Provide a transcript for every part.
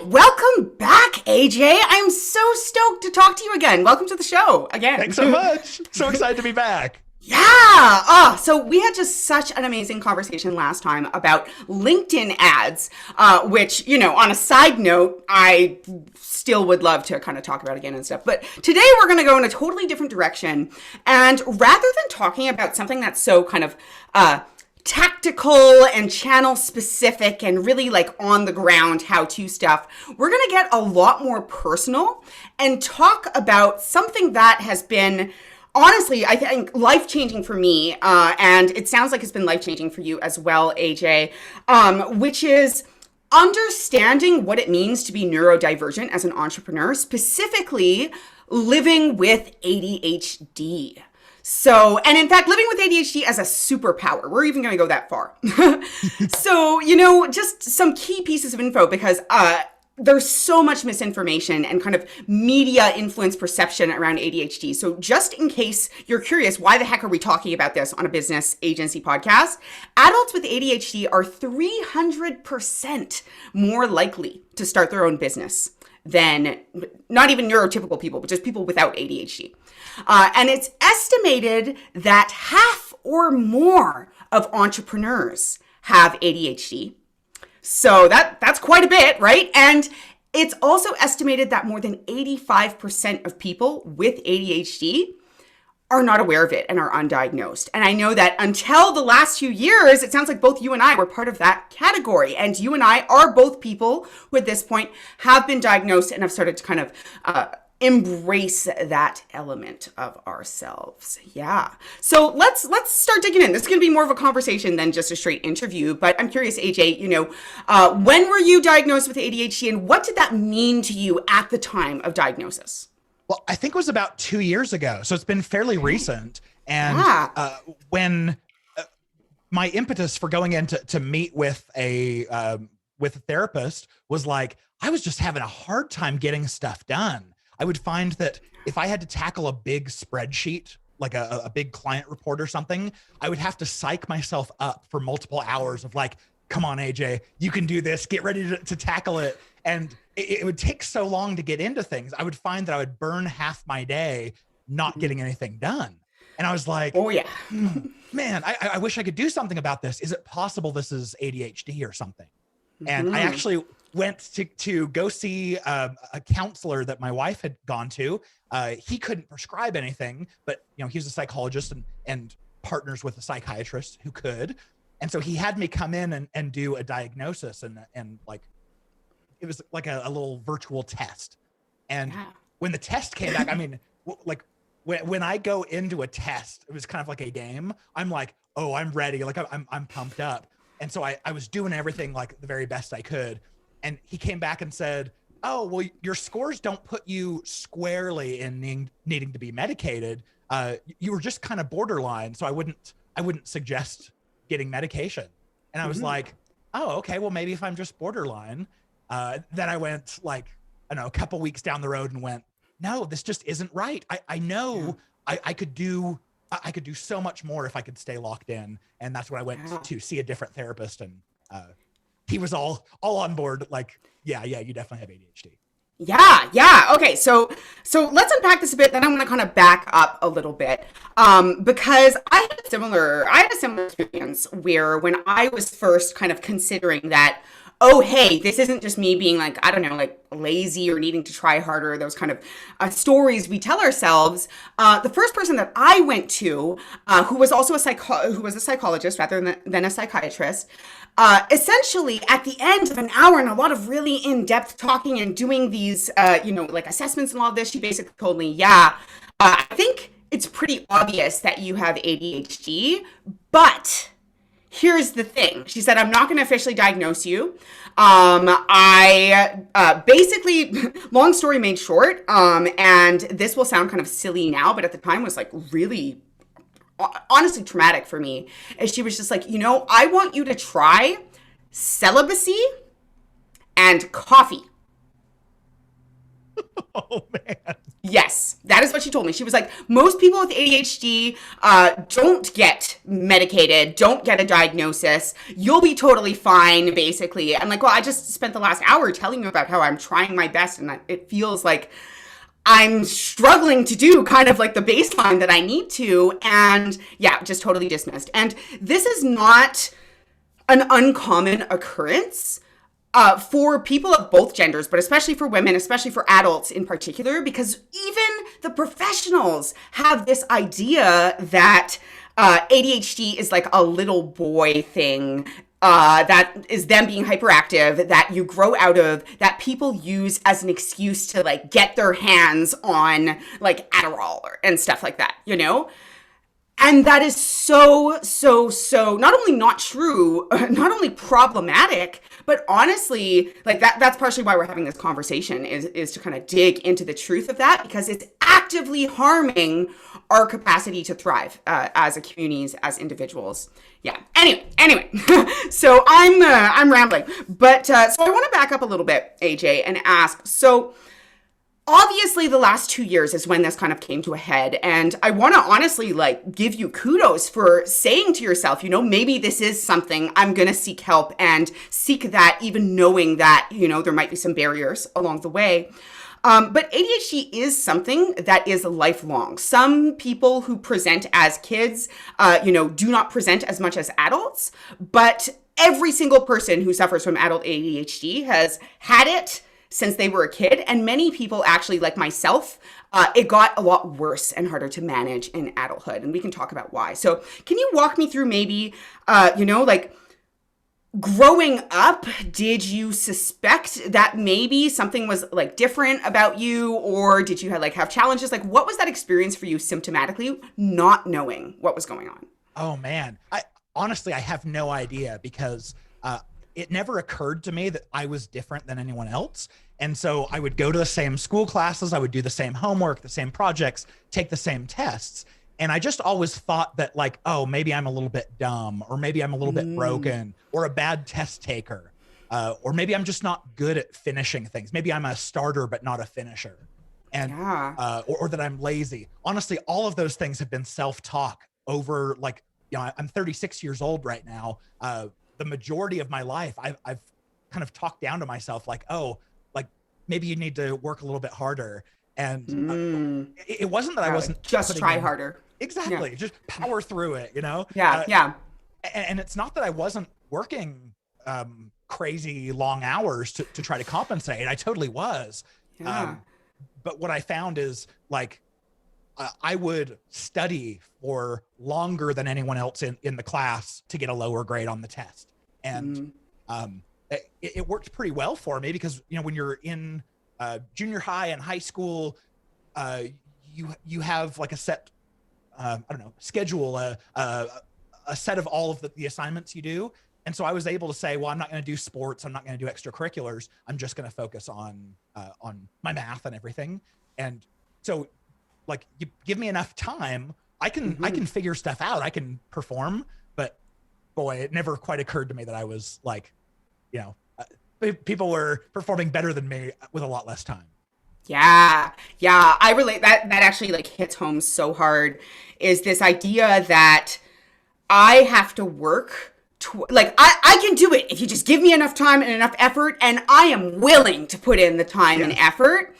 welcome back, AJ. I'm so stoked to talk to you again. Welcome to the show again. Thanks so much. So excited to be back. Yeah. So we had just such an amazing conversation last time about LinkedIn ads, which, on a side note, I still would love to kind of talk about again and stuff. But today we're going to go in a totally different direction. And rather than talking about something that's so kind of tactical and channel specific and really like on the ground how-to stuff, we're going to get a lot more personal and talk about something that has been honestly, I think life-changing for me, and it sounds like it's been life-changing for you as well, AJ, which is understanding what it means to be neurodivergent as an entrepreneur, specifically living with ADHD. So, and in fact, living with ADHD as a superpower. We're even going to go that far. So, just some key pieces of info because there's so much misinformation and kind of media influence perception around ADHD. So just in case you're curious, why the heck are we talking about this on a business agency podcast? Adults with ADHD are 300% more likely to start their own business than not even neurotypical people, but just people without ADHD. And it's estimated that half or more of entrepreneurs have ADHD. So that's quite a bit, right? And it's also estimated that more than 85% of people with ADHD are not aware of it and are undiagnosed. And I know that until the last few years, it sounds like both you and I were part of that category. And you and I are both people who at this point have been diagnosed and have started to kind of embrace that element of ourselves. Yeah. So let's start digging in. This is going to be more of a conversation than just a straight interview. But I'm curious, AJ, when were you diagnosed with ADHD and what did that mean to you at the time of diagnosis? Well, I think it was about 2 years ago. So it's been fairly recent. And when my impetus for going in to meet with a therapist was like, I was just having a hard time getting stuff done. I would find that if I had to tackle a big spreadsheet, like a big client report or something, I would have to psych myself up for multiple hours of like, come on, AJ, you can do this, get ready to tackle it. And it would take so long to get into things. I would find that I would burn half my day not getting anything done. And I was like, oh yeah, man, I wish I could do something about this. Is it possible this is ADHD or something? And I actually went to go see a counselor that my wife had gone to. He couldn't prescribe anything, but he's a psychologist and partners with a psychiatrist who could. And so he had me come in and do a diagnosis and like, it was like a little virtual test. And when the test came back, I mean, like when I go into a test, it was kind of like a game. I'm like, oh, I'm ready. Like I'm pumped up. And so I was doing everything like the very best I could. And he came back and said, oh, well, your scores don't put you squarely in needing to be medicated. You were just kind of borderline. So I wouldn't suggest getting medication. And I was like, oh, okay, well, maybe if I'm just borderline. Then I went like, I don't know, a couple weeks down the road and went, no, this just isn't right. I know I could do so much more if I could stay locked in. And that's when I went to see a different therapist and he was all on board. Like, yeah, you definitely have ADHD. Yeah. Okay. So let's unpack this a bit. Then I'm going to kind of back up a little bit. Because I had a similar experience where when I was first kind of considering that, oh, hey, this isn't just me being like, I don't know, like lazy or needing to try harder, those kind of stories we tell ourselves. The first person that I went to, who was also a psychologist rather than a psychiatrist, essentially at the end of an hour and a lot of really in-depth talking and doing these, like assessments and all of this, she basically told me, I think it's pretty obvious that you have ADHD, but here's the thing. She said, I'm not going to officially diagnose you. I basically, long story made short, and this will sound kind of silly now, but at the time was like really, honestly traumatic for me. And she was just like, I want you to try celibacy and coffee. Oh man. Yes, that is what she told me. She was like, most people with ADHD don't get medicated, don't get a diagnosis. You'll be totally fine, basically. I'm like, well, I just spent the last hour telling you about how I'm trying my best, and it feels like I'm struggling to do kind of like the baseline that I need to. And yeah, just totally dismissed. And this is not an uncommon occurrence for people of both genders, but especially for women, especially for adults in particular, because even the professionals have this idea that ADHD is like a little boy thing. That is them being hyperactive, that you grow out of, that people use as an excuse to like get their hands on like Adderall and stuff like that, you know? And that is so not only not true, not only problematic, but honestly, like that's partially why we're having this conversation is to kind of dig into the truth of that, because it's actively harming our capacity to thrive as a communities, as individuals. Yeah. Anyway, so I'm rambling, but so I want to back up a little bit, AJ, and ask, so obviously the last 2 years is when this kind of came to a head, and I want to honestly like give you kudos for saying to yourself, you know, maybe this is something I'm going to seek help and seek that, even knowing that, you know, there might be some barriers along the way. But ADHD is something that is lifelong. Some people who present as kids, you know, do not present as much as adults, but every single person who suffers from adult ADHD has had it since they were a kid. And many people actually, like myself, it got a lot worse and harder to manage in adulthood. And we can talk about why. So can you walk me through maybe, you know, like growing up, did you suspect that maybe something was like different about you, or did you have challenges? Like, what was that experience for you symptomatically, not knowing what was going on? Oh man. I have no idea, because it never occurred to me that I was different than anyone else. And so I would go to the same school classes, I would do the same homework, the same projects, take the same tests. And I just always thought that like, oh, maybe I'm a little bit dumb, or maybe I'm a little bit broken, or a bad test taker, or maybe I'm just not good at finishing things. Maybe I'm a starter, but not a finisher. And, or that I'm lazy. Honestly, all of those things have been self-talk over like, you know, I'm 36 years old right now. The majority of my life, I've kind of talked down to myself like, oh, like maybe you need to work a little bit harder. And it wasn't that I wasn't just try harder. Exactly. Yeah. Just power through it, you know? Yeah. And it's not that I wasn't working crazy long hours to try to compensate. I totally was. Yeah. But what I found is like, I would study for longer than anyone else in the class to get a lower grade on the test. And it worked pretty well for me, because, you know, when you're in junior high and high school, you have like a set, schedule, a set of all of the assignments you do. And so I was able to say, well, I'm not going to do sports, I'm not going to do extracurriculars. I'm just going to focus on my math and everything. And so, like, you give me enough time, I can figure stuff out. I can perform. But boy, it never quite occurred to me that I was like, you know, people were performing better than me with a lot less time. Yeah. I relate. That actually like hits home so hard, is this idea that I have to work like I can do it if you just give me enough time and enough effort, and I am willing to put in the time and effort.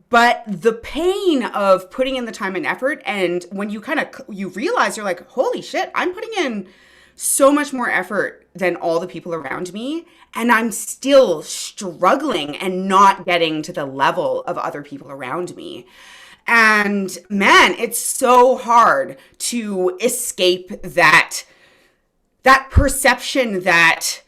But the pain of putting in the time and effort, and when you you realize, you're like, holy shit, I'm putting in so much more effort than all the people around me, and I'm still struggling and not getting to the level of other people around me. And man, it's so hard to escape that perception that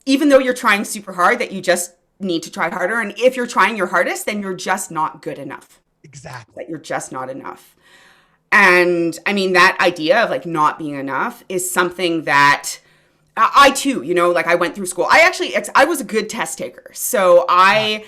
even though you're trying super hard, that you just need to try harder. And if you're trying your hardest, then you're just not good enough. Exactly. That you're just not enough. And I mean, that idea of like not being enough is something that I too, you know, like I went through school. I was a good test taker. So I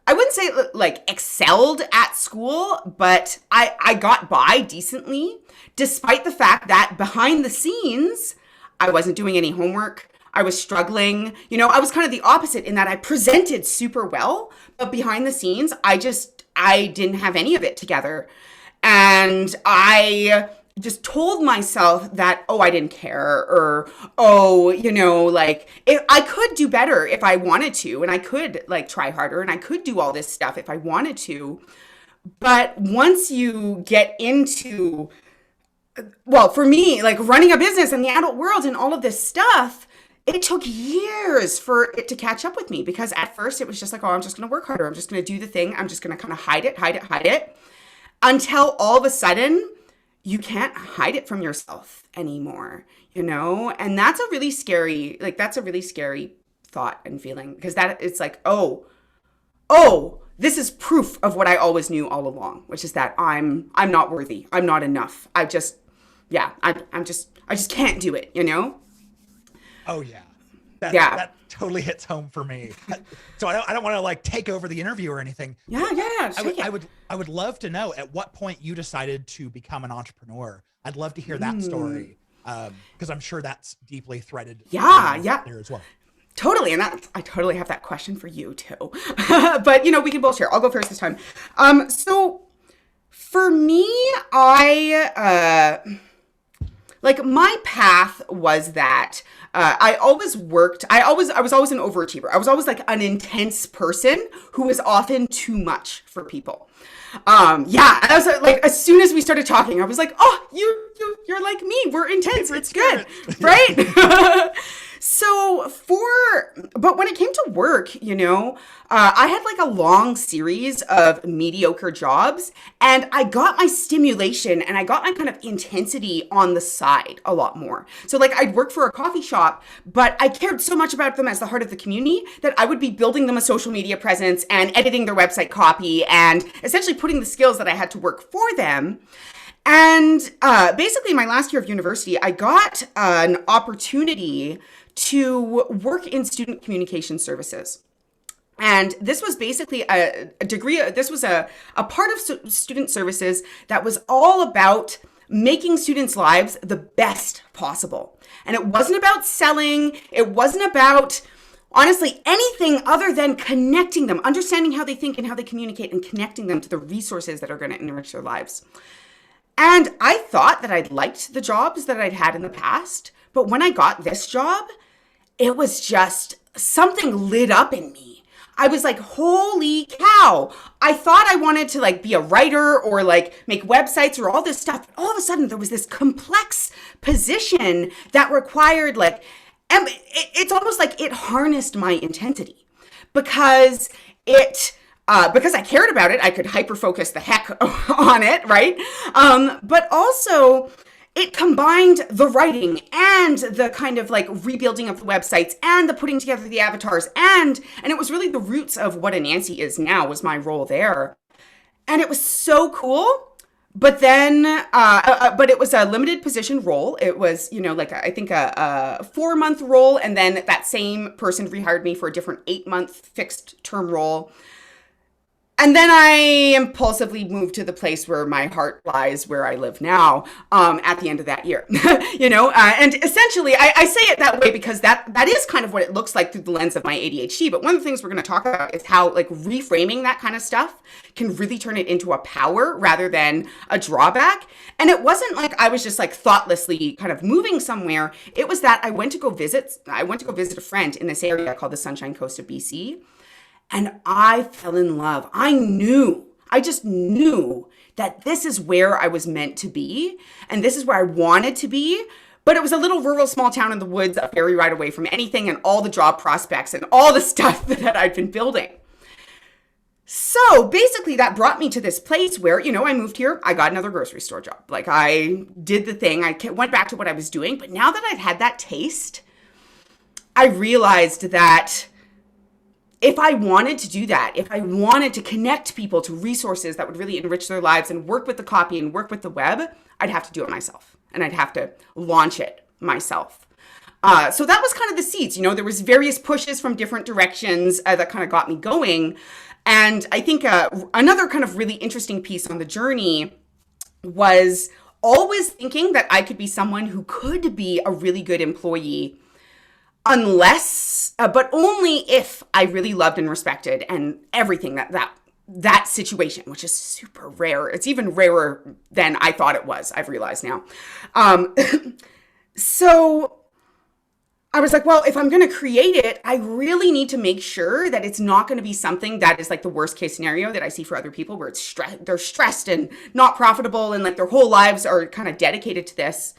wouldn't say like excelled at school, but I got by decently, despite the fact that behind the scenes, I wasn't doing any homework. I was struggling. You know, I was kind of the opposite in that I presented super well, but behind the scenes, I didn't have any of it together. And I just told myself that, oh, I didn't care, or, oh, you know, like, if I could do better if I wanted to, and I could like try harder, and I could do all this stuff if I wanted to. But once you get into, well, for me, like running a business in the adult world and all of this stuff, it took years for it to catch up with me, because at first it was just like, oh, I'm just going to work harder. I'm just going to do the thing. I'm just going to kind of hide it until all of a sudden you can't hide it from yourself anymore, you know? And that's a really scary, thought and feeling, because that it's like, oh, this is proof of what I always knew all along, which is that I'm not worthy. I'm not enough. I just can't do it, you know? Oh yeah. That totally hits home for me. So I don't want to like take over the interview or anything. Yeah. I would love to know at what point you decided to become an entrepreneur. I'd love to hear that story. Because I'm sure that's deeply threaded. Yeah. There as well. Totally. And I totally have that question for you too. But you know, we can both share. I'll go first this time. So for me, my path was that I was always an overachiever. I was always like an intense person who was often too much for people. I was like, as soon as we started talking, I was like, oh, you're like me. We're intense. It's good. Right? But when it came to work, you know, I had like a long series of mediocre jobs, and I got my stimulation and I got my kind of intensity on the side a lot more. So like I'd work for a coffee shop, but I cared so much about them as the heart of the community that I would be building them a social media presence and editing their website copy and essentially putting the skills that I had to work for them. And basically my last year of university, I got an opportunity to work in student communication services. And this was basically a degree, this was a part of student services that was all about making students' lives the best possible. And it wasn't about selling, it wasn't about, honestly, anything other than connecting them, understanding how they think and how they communicate, and connecting them to the resources that are going to enrich their lives. And I thought that I'd liked the jobs that I'd had in the past, but when I got this job, it was just something lit up in me. I was like, holy cow. I thought I wanted to like be a writer or like make websites or all this stuff. But all of a sudden there was this complex position that required like, and it's almost like it harnessed my intensity because I cared about it. I could hyper-focus the heck on it, right? But also it combined the writing and the kind of like rebuilding of the websites and the putting together the avatars and it was really the roots of what a Nancy is now was my role there. And it was so cool. But then, but it was a limited position role. It was, you know, like I think a 4-month role. And then that same person rehired me for a different 8-month fixed term role. And then I impulsively moved to the place where my heart lies, where I live now, at the end of that year, you know, and essentially I say it that way because that is kind of what it looks like through the lens of my ADHD. But one of the things we're going to talk about is how like reframing that kind of stuff can really turn it into a power rather than a drawback. And it wasn't like I was just like thoughtlessly kind of moving somewhere. It was that I went to go visit a friend in this area called the Sunshine Coast of BC. And I fell in love. I just knew that this is where I was meant to be. And this is where I wanted to be. But it was a little rural small town in the woods, a ferry ride away from anything and all the job prospects and all the stuff that I'd been building. So basically that brought me to this place where, you know, I moved here. I got another grocery store job. Like I did the thing. I went back to what I was doing. But now that I've had that taste, I realized that if I wanted to do that, if I wanted to connect people to resources that would really enrich their lives and work with the copy and work with the web, I'd have to do it myself and I'd have to launch it myself. So that was kind of the seeds, you know, there was various pushes from different directions that kind of got me going. And I think another kind of really interesting piece on the journey was always thinking that I could be someone who could be a really good employee unless, but only if I really loved and respected and everything that situation, which is super rare. It's even rarer than I thought it was. I've realized now. So I was like, well, if I'm going to create it, I really need to make sure that it's not going to be something that is like the worst case scenario that I see for other people, where they're stressed and not profitable and like their whole lives are kind of dedicated to this.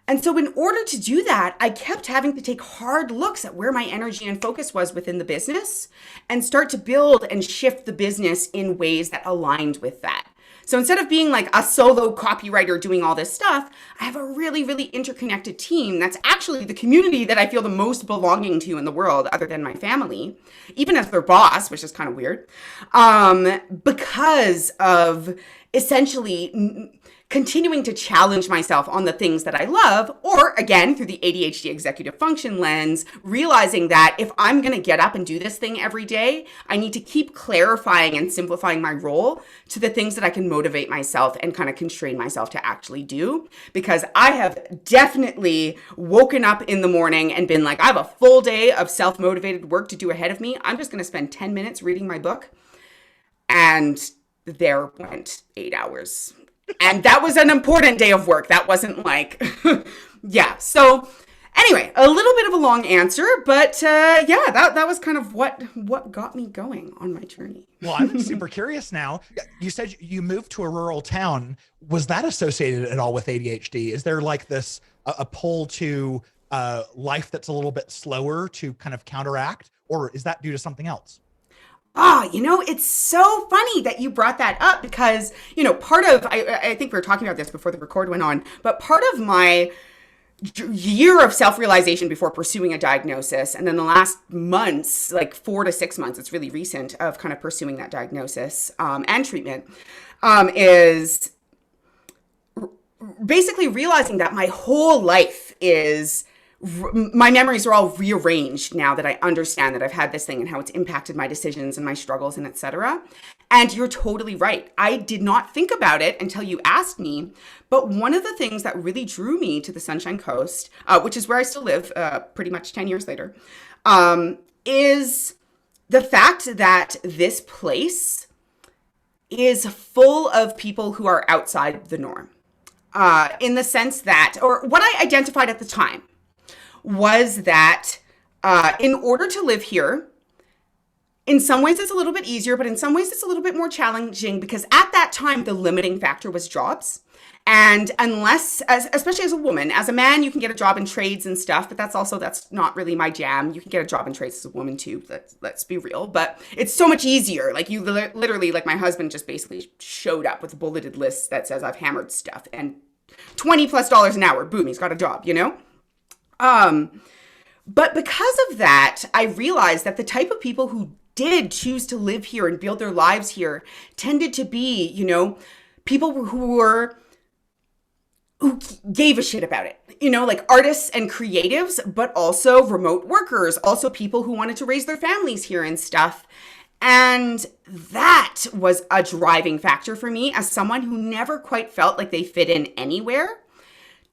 And so in order to do that, I kept having to take hard looks at where my energy and focus was within the business and start to build and shift the business in ways that aligned with that. So instead of being like a solo copywriter doing all this stuff, I have a really, really interconnected team that's actually the community that I feel the most belonging to in the world, other than my family, even as their boss, which is kind of weird, because of essentially continuing to challenge myself on the things that I love, or again, through the ADHD executive function lens, realizing that if I'm going to get up and do this thing every day, I need to keep clarifying and simplifying my role to the things that I can motivate myself and kind of constrain myself to actually do. Because I have definitely woken up in the morning and been like, I have a full day of self-motivated work to do ahead of me. I'm just going to spend 10 minutes reading my book. And there went 8 hours. And that was an important day of work. That wasn't like, yeah. So anyway, a little bit of a long answer, but yeah, that was kind of what got me going on my journey. Well, I'm super curious now. You said you moved to a rural town. Was that associated at all with ADHD? Is there like this, a pull to life that's a little bit slower to kind of counteract, or is that due to something else? It's so funny that you brought that up because, part of, I think we were talking about this before the record went on, but part of my year of self-realization before pursuing a diagnosis, and then the last months, like 4 to 6 months, it's really recent, of kind of pursuing that diagnosis and treatment, is basically realizing that my whole life is, my memories are all rearranged now that I understand that I've had this thing and how it's impacted my decisions and my struggles and etc. And you're totally right. I did not think about it until you asked me. But one of the things that really drew me to the Sunshine Coast, which is where I still live pretty much 10 years later, is the fact that this place is full of people who are outside the norm. In the sense that, or what I identified at the time, was that in order to live here, in some ways it's a little bit easier, but in some ways it's a little bit more challenging, because at that time, the limiting factor was jobs. And unless, especially as a woman, as a man, you can get a job in trades and stuff, but that's not really my jam. You can get a job in trades as a woman too, let's be real, but it's so much easier. Like you literally, like my husband just basically showed up with a bulleted list that says I've hammered stuff and $20+ an hour, boom, he's got a job, But because of that, I realized that the type of people who did choose to live here and build their lives here tended to be, people who gave a shit about it, like artists and creatives, but also remote workers, also people who wanted to raise their families here and stuff. And that was a driving factor for me as someone who never quite felt like they fit in anywhere,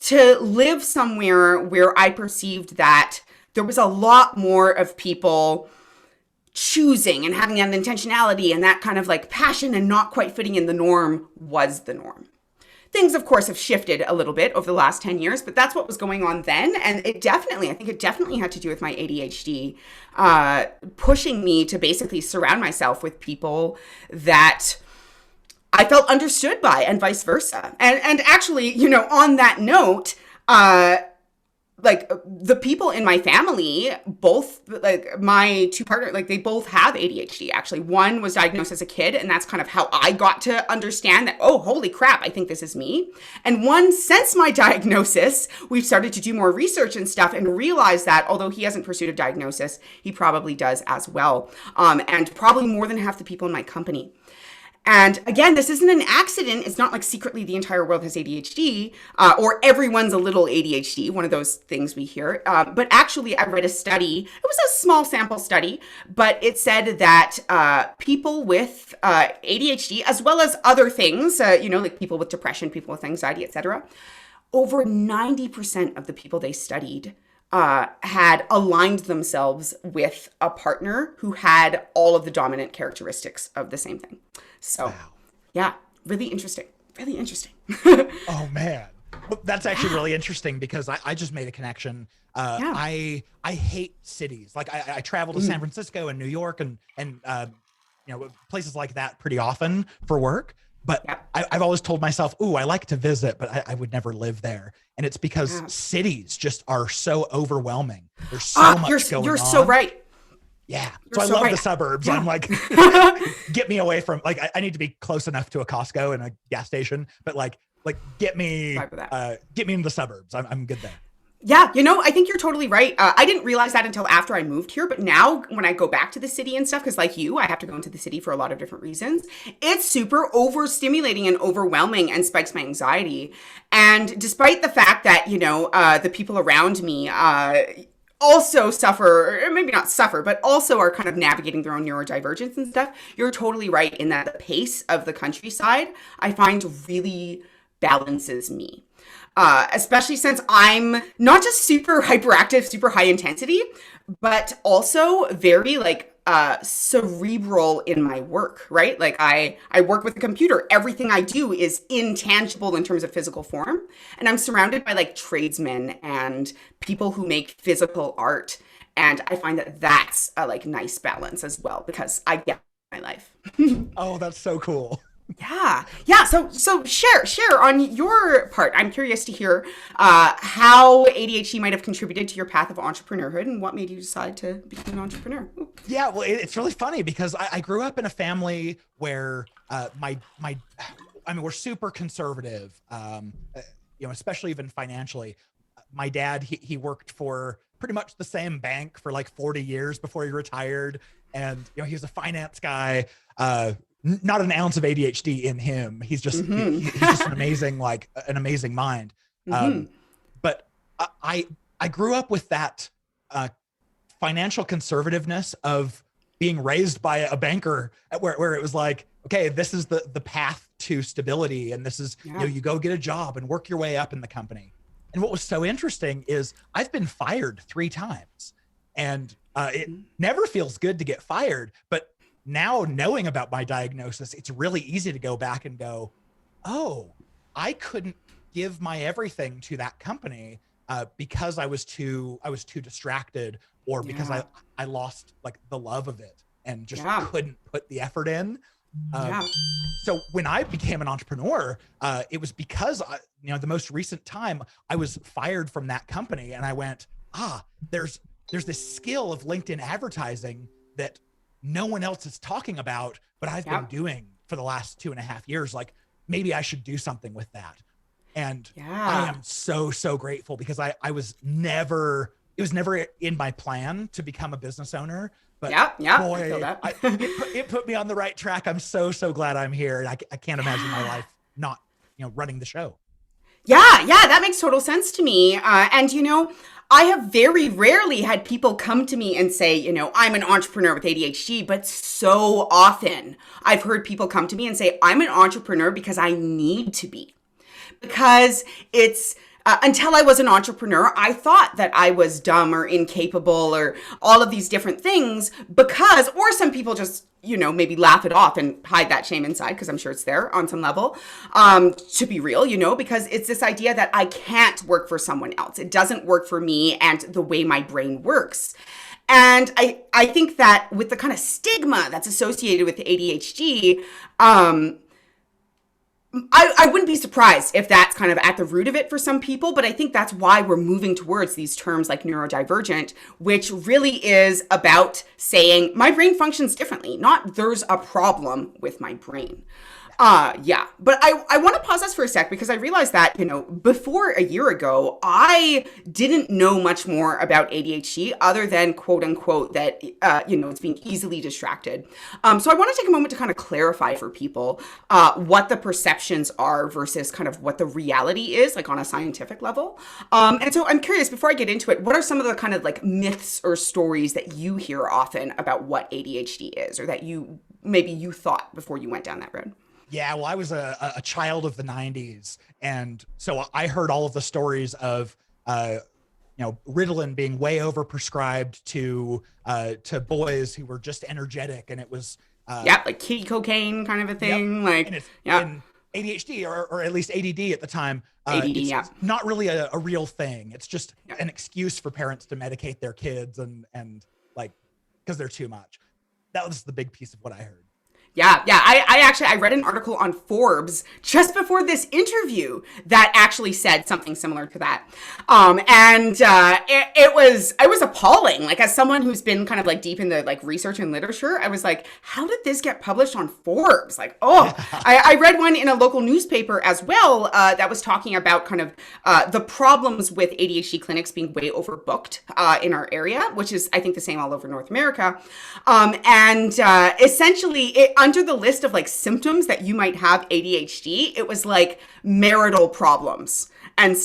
to live somewhere where I perceived that there was a lot more of people choosing and having an intentionality, and that kind of like passion and not quite fitting in the norm was the norm. Things, of course, have shifted a little bit over the last 10 years, but that's what was going on then. And I think it definitely had to do with my ADHD, pushing me to basically surround myself with people that I felt understood by, and vice versa. And actually, on that note, like the people in my family, both, like my two partners, like they both have ADHD. Actually, one was diagnosed as a kid, and that's kind of how I got to understand that, oh, holy crap, I think this is me. And one, since my diagnosis, we've started to do more research and stuff and realized that although he hasn't pursued a diagnosis, he probably does as well. And probably more than half the people in my company. And again, this isn't an accident. It's not like secretly the entire world has ADHD, or everyone's a little ADHD, one of those things we hear. But actually, I read a study. It was a small sample study, but it said that people with ADHD, as well as other things, like people with depression, people with anxiety, etc., over 90% of the people they studied had aligned themselves with a partner who had all of the dominant characteristics of the same thing. So, Wow. yeah, really interesting. Really interesting. Oh man. Well, that's actually really interesting because I just made a connection. Yeah. I hate cities. Like I travel to San Francisco and New York and places like that pretty often for work. But Yeah. I've always told myself, ooh, I like to visit, but I would never live there. And it's because Yeah. cities just are so overwhelming. There's so much going on. You're so right. Yeah. You're So I so love right. the suburbs. Yeah. I'm like, get me away from like, I need to be close enough to a Costco and a gas station, but like get me Vibe with that. into the suburbs. I'm good there. Yeah, I think you're totally right. I didn't realize that until after I moved here, but now when I go back to the city and stuff, because like you, I have to go into the city for a lot of different reasons, it's super overstimulating and overwhelming and spikes my anxiety. And despite the fact that, the people around me also suffer, or maybe not suffer, but also are kind of navigating their own neurodivergence and stuff, you're totally right in that the pace of the countryside, I find really balances me. Especially since I'm not just super hyperactive, super high intensity, but also very cerebral in my work, right? Like I work with a computer. Everything I do is intangible in terms of physical form. And I'm surrounded by like tradesmen and people who make physical art. And I find that that's a like nice balance as well because I get my life. Oh, that's so cool. Yeah. Yeah. So share on your part. I'm curious to hear how ADHD might have contributed to your path of entrepreneurhood and what made you decide to become an entrepreneur. Ooh. Yeah, well, it's really funny because I grew up in a family where we're super conservative, especially even financially. My dad, he worked for pretty much the same bank for like 40 years before he retired. And, he was a finance guy, not an ounce of ADHD in him. He's just, he's just an amazing mind. But I grew up with that financial conservativeness of being raised by a banker where it was like, okay, this is the path to stability. And this is, you go get a job and work your way up in the company. And what was so interesting is I've been fired 3 times and it never feels good to get fired, but now knowing about my diagnosis, it's really easy to go back and go, oh, I couldn't give my everything to that company because I was too distracted or because I lost like the love of it and just couldn't put the effort in. So when I became an entrepreneur, it was because the most recent time I was fired from that company and I went, there's this skill of LinkedIn advertising that no one else is talking about, but I've been doing for the last 2.5 years. Like maybe I should do something with that. And I am so grateful because it was never in my plan to become a business owner, but boy, I feel that. it put me on the right track. I'm so glad I'm here. And I can't imagine my life not, running the show. Yeah, that makes total sense to me. And I have very rarely had people come to me and say, I'm an entrepreneur with ADHD, but so often I've heard people come to me and say, I'm an entrepreneur because I need to be. Because it's until I was an entrepreneur, I thought that I was dumb or incapable or all of these different things or some people just, maybe laugh it off and hide that shame inside because I'm sure it's there on some level, to be real, because it's this idea that I can't work for someone else. It doesn't work for me and the way my brain works. And I think that with the kind of stigma that's associated with ADHD, I wouldn't be surprised if that's kind of at the root of it for some people, but I think that's why we're moving towards these terms like neurodivergent, which really is about saying my brain functions differently, not there's a problem with my brain. But I want to pause us for a sec because I realized that, before a year ago, I didn't know much more about ADHD other than quote unquote that, it's being easily distracted. So I want to take a moment to kind of clarify for people, what the perceptions are versus kind of what the reality is like on a scientific level. And so I'm curious, before I get into it, what are some of the kind of like myths or stories that you hear often about what ADHD is or that you thought before you went down that road? Yeah, well, I was a child of the 90s. And so I heard all of the stories of Ritalin being way overprescribed to boys who were just energetic, and it was like kitty cocaine kind of a thing. And ADHD or at least ADD at the time, ADD, it's not really a real thing. It's just an excuse for parents to medicate their kids and like because they're too much. That was the big piece of what I heard. Yeah. I read an article on Forbes just before this interview that actually said something similar to that. It was appalling. Like, as someone who's been kind of like deep in the like research and literature, I was like, how did this get published on Forbes? Like, I read one in a local newspaper as well that was talking about kind of the problems with ADHD clinics being way overbooked in our area, which is, I think, the same all over North America. Essentially, under the list of like symptoms that you might have ADHD, it was like marital problems. And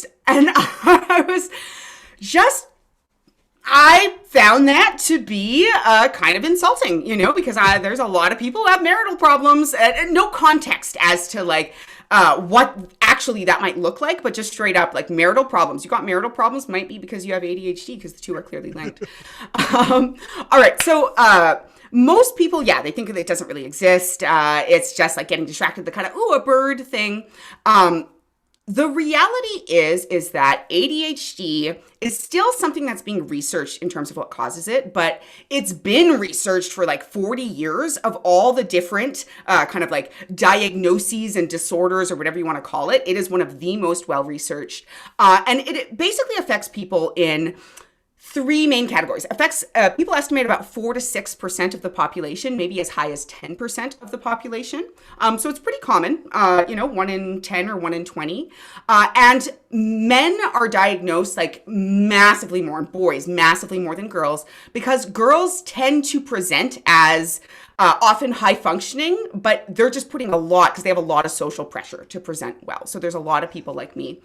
I found that to be kind of insulting, because there's a lot of people who have marital problems and no context as to like what actually that might look like, but just straight up like marital problems. You got marital problems might be because you have ADHD, because the two are clearly linked. All right. So, most people, they think that it doesn't really exist. It's just like getting distracted, the kind of, a bird thing. The reality is that ADHD is still something that's being researched in terms of what causes it, but it's been researched for like 40 years of all the different kind of like diagnoses and disorders or whatever you want to call it. It is one of the most well-researched. And it basically affects people in three main categories. Affects people estimate about 4 to 6% of the population, maybe as high as 10% of the population. So it's pretty common, 1 in 10 or 1 in 20. And men are diagnosed like massively more, and boys massively more than girls, because girls tend to present as often high functioning, but they're just putting a lot, because they have a lot of social pressure to present well. So there's a lot of people like me.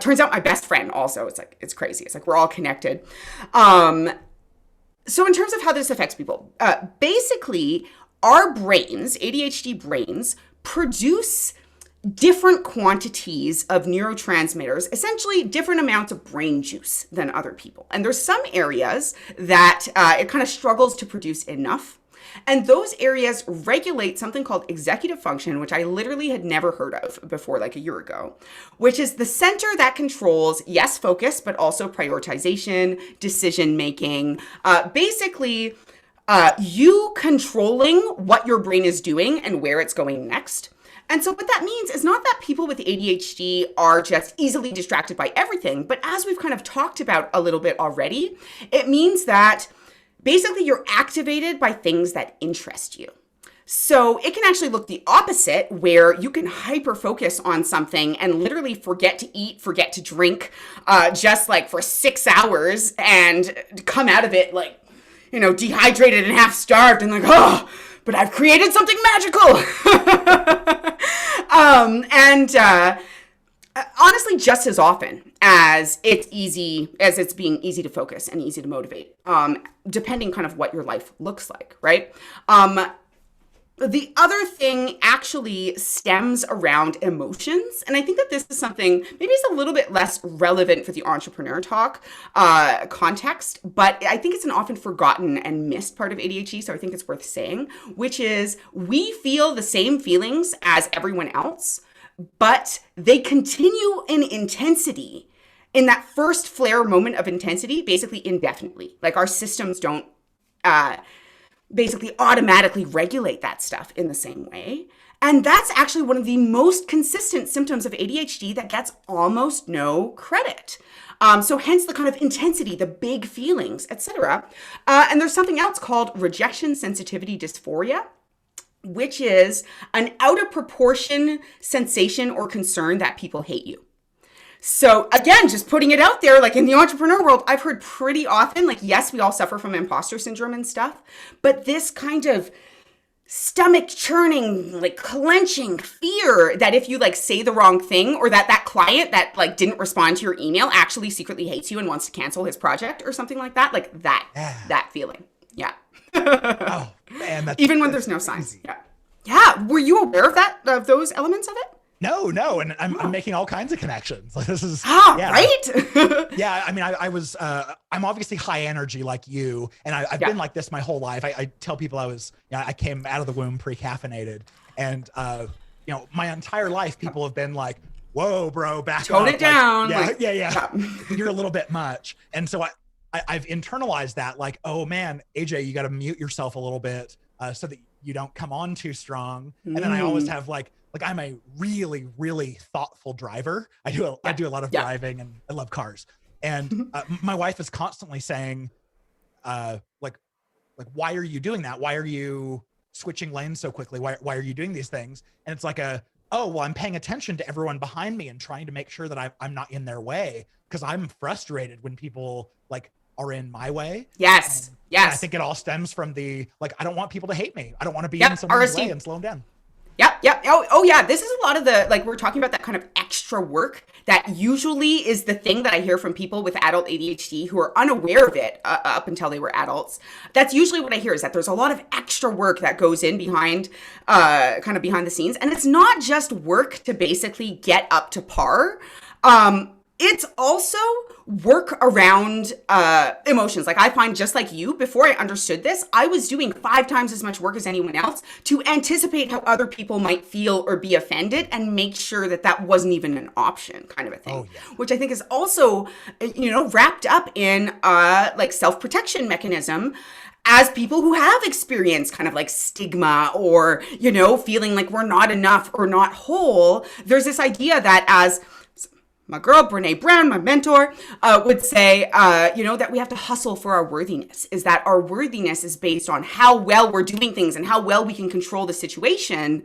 Turns out my best friend also, it's crazy. It's like we're all connected. So in terms of how this affects people, basically our brains, ADHD brains, produce different quantities of neurotransmitters, essentially different amounts of brain juice than other people. And there's some areas that it kind of struggles to produce enough. And those areas regulate something called executive function, which I literally had never heard of before like a year ago, which is the center that controls, yes, focus, but also prioritization, decision-making, basically you controlling what your brain is doing and where it's going next. And so what that means is not that people with ADHD are just easily distracted by everything, but as we've kind of talked about a little bit already, it means that basically you're activated by things that interest you. So it can actually look the opposite, where you can hyper focus on something and literally forget to eat, forget to drink, just like for 6 hours, and come out of it like, dehydrated and half starved and like, but I've created something magical. Honestly, just as often as it's being easy to focus and easy to motivate, depending kind of what your life looks like, right? The other thing actually stems around emotions. And I think that this is something maybe it's a little bit less relevant for the entrepreneur talk context, but I think it's an often forgotten and missed part of ADHD. So I think it's worth saying, which is we feel the same feelings as everyone else, but they continue in intensity in that first flare moment of intensity, basically indefinitely. Like our systems don't basically automatically regulate that stuff in the same way. And that's actually one of the most consistent symptoms of ADHD that gets almost no credit. So hence the kind of intensity, the big feelings, etc. And there's something else called rejection sensitivity dysphoria, which is an out of proportion sensation or concern that people hate you. So again, just putting it out there, like in the entrepreneur world, I've heard pretty often, like, yes, we all suffer from imposter syndrome and stuff, but this kind of stomach churning, like clenching fear that if you like say the wrong thing, or that client that like didn't respond to your email actually secretly hates you and wants to cancel his project or something like that, like that feeling. Yeah. Oh man, even when there's no signs. Yeah. Were you aware of those elements of it? No. And I'm making all kinds of connections. This is, right? Yeah. I mean, I was, I'm obviously high energy like you, and I've been like this my whole life. I tell people I came out of the womb pre-caffeinated, and, my entire life, people have been like, whoa, bro, back Tone up. it down. Yeah. You're a little bit much. And so I've internalized that, like, oh man, AJ, you got to mute yourself a little bit so that you don't come on too strong. And then I always have like I'm a really, really thoughtful driver. I do a lot of driving, and I love cars. And my wife is constantly saying, like, why are you doing that? Why are you switching lanes so quickly? Why are you doing these things? And it's like oh, well, I'm paying attention to everyone behind me and trying to make sure that I'm not in their way, because I'm frustrated when people like are in my way. Yes. And I think it all stems from I don't want people to hate me. I don't want to be in someone's way and slow them down. Yep. Oh, yeah. This is a lot of we're talking about that kind of extra work that usually is the thing that I hear from people with adult ADHD who are unaware of it up until they were adults. That's usually what I hear, is that there's a lot of extra work that goes in behind the scenes. And it's not just work to basically get up to par. It's also work around emotions. Like, I find, just like you, before I understood this, I was doing 5 times as much work as anyone else to anticipate how other people might feel or be offended and make sure that wasn't even an option, kind of a thing. Which I think is also, wrapped up in self-protection mechanism. As people who have experienced kind of like stigma or, feeling like we're not enough or not whole, there's this idea that, as my girl, Brene Brown, my mentor, would say, that we have to hustle for our worthiness, is that our worthiness is based on how well we're doing things and how well we can control the situation,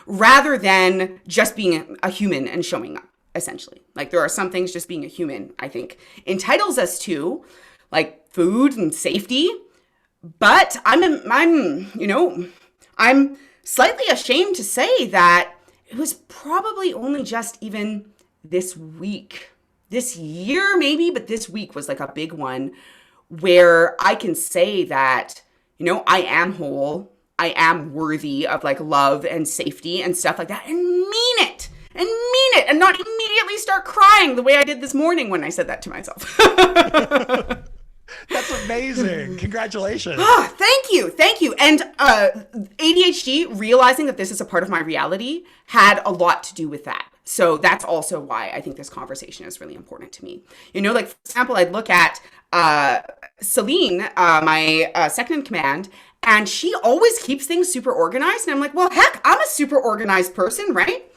rather than just being a human and showing up, essentially. Like, there are some things just being a human, I think, entitles us to, like food and safety. But I'm slightly ashamed to say that it was probably only just even this week, this year maybe, but this week was like a big one where I can say that, I am whole, I am worthy of like love and safety and stuff like that, and mean it, and not immediately start crying the way I did this morning when I said that to myself. That's amazing. Congratulations. Thank you. And ADHD, realizing that this is a part of my reality, had a lot to do with that. So that's also why I think this conversation is really important to me. Like, for example, I'd look at Celine, my second in command, and she always keeps things super organized. And I'm like, well, heck, I'm a super organized person, right?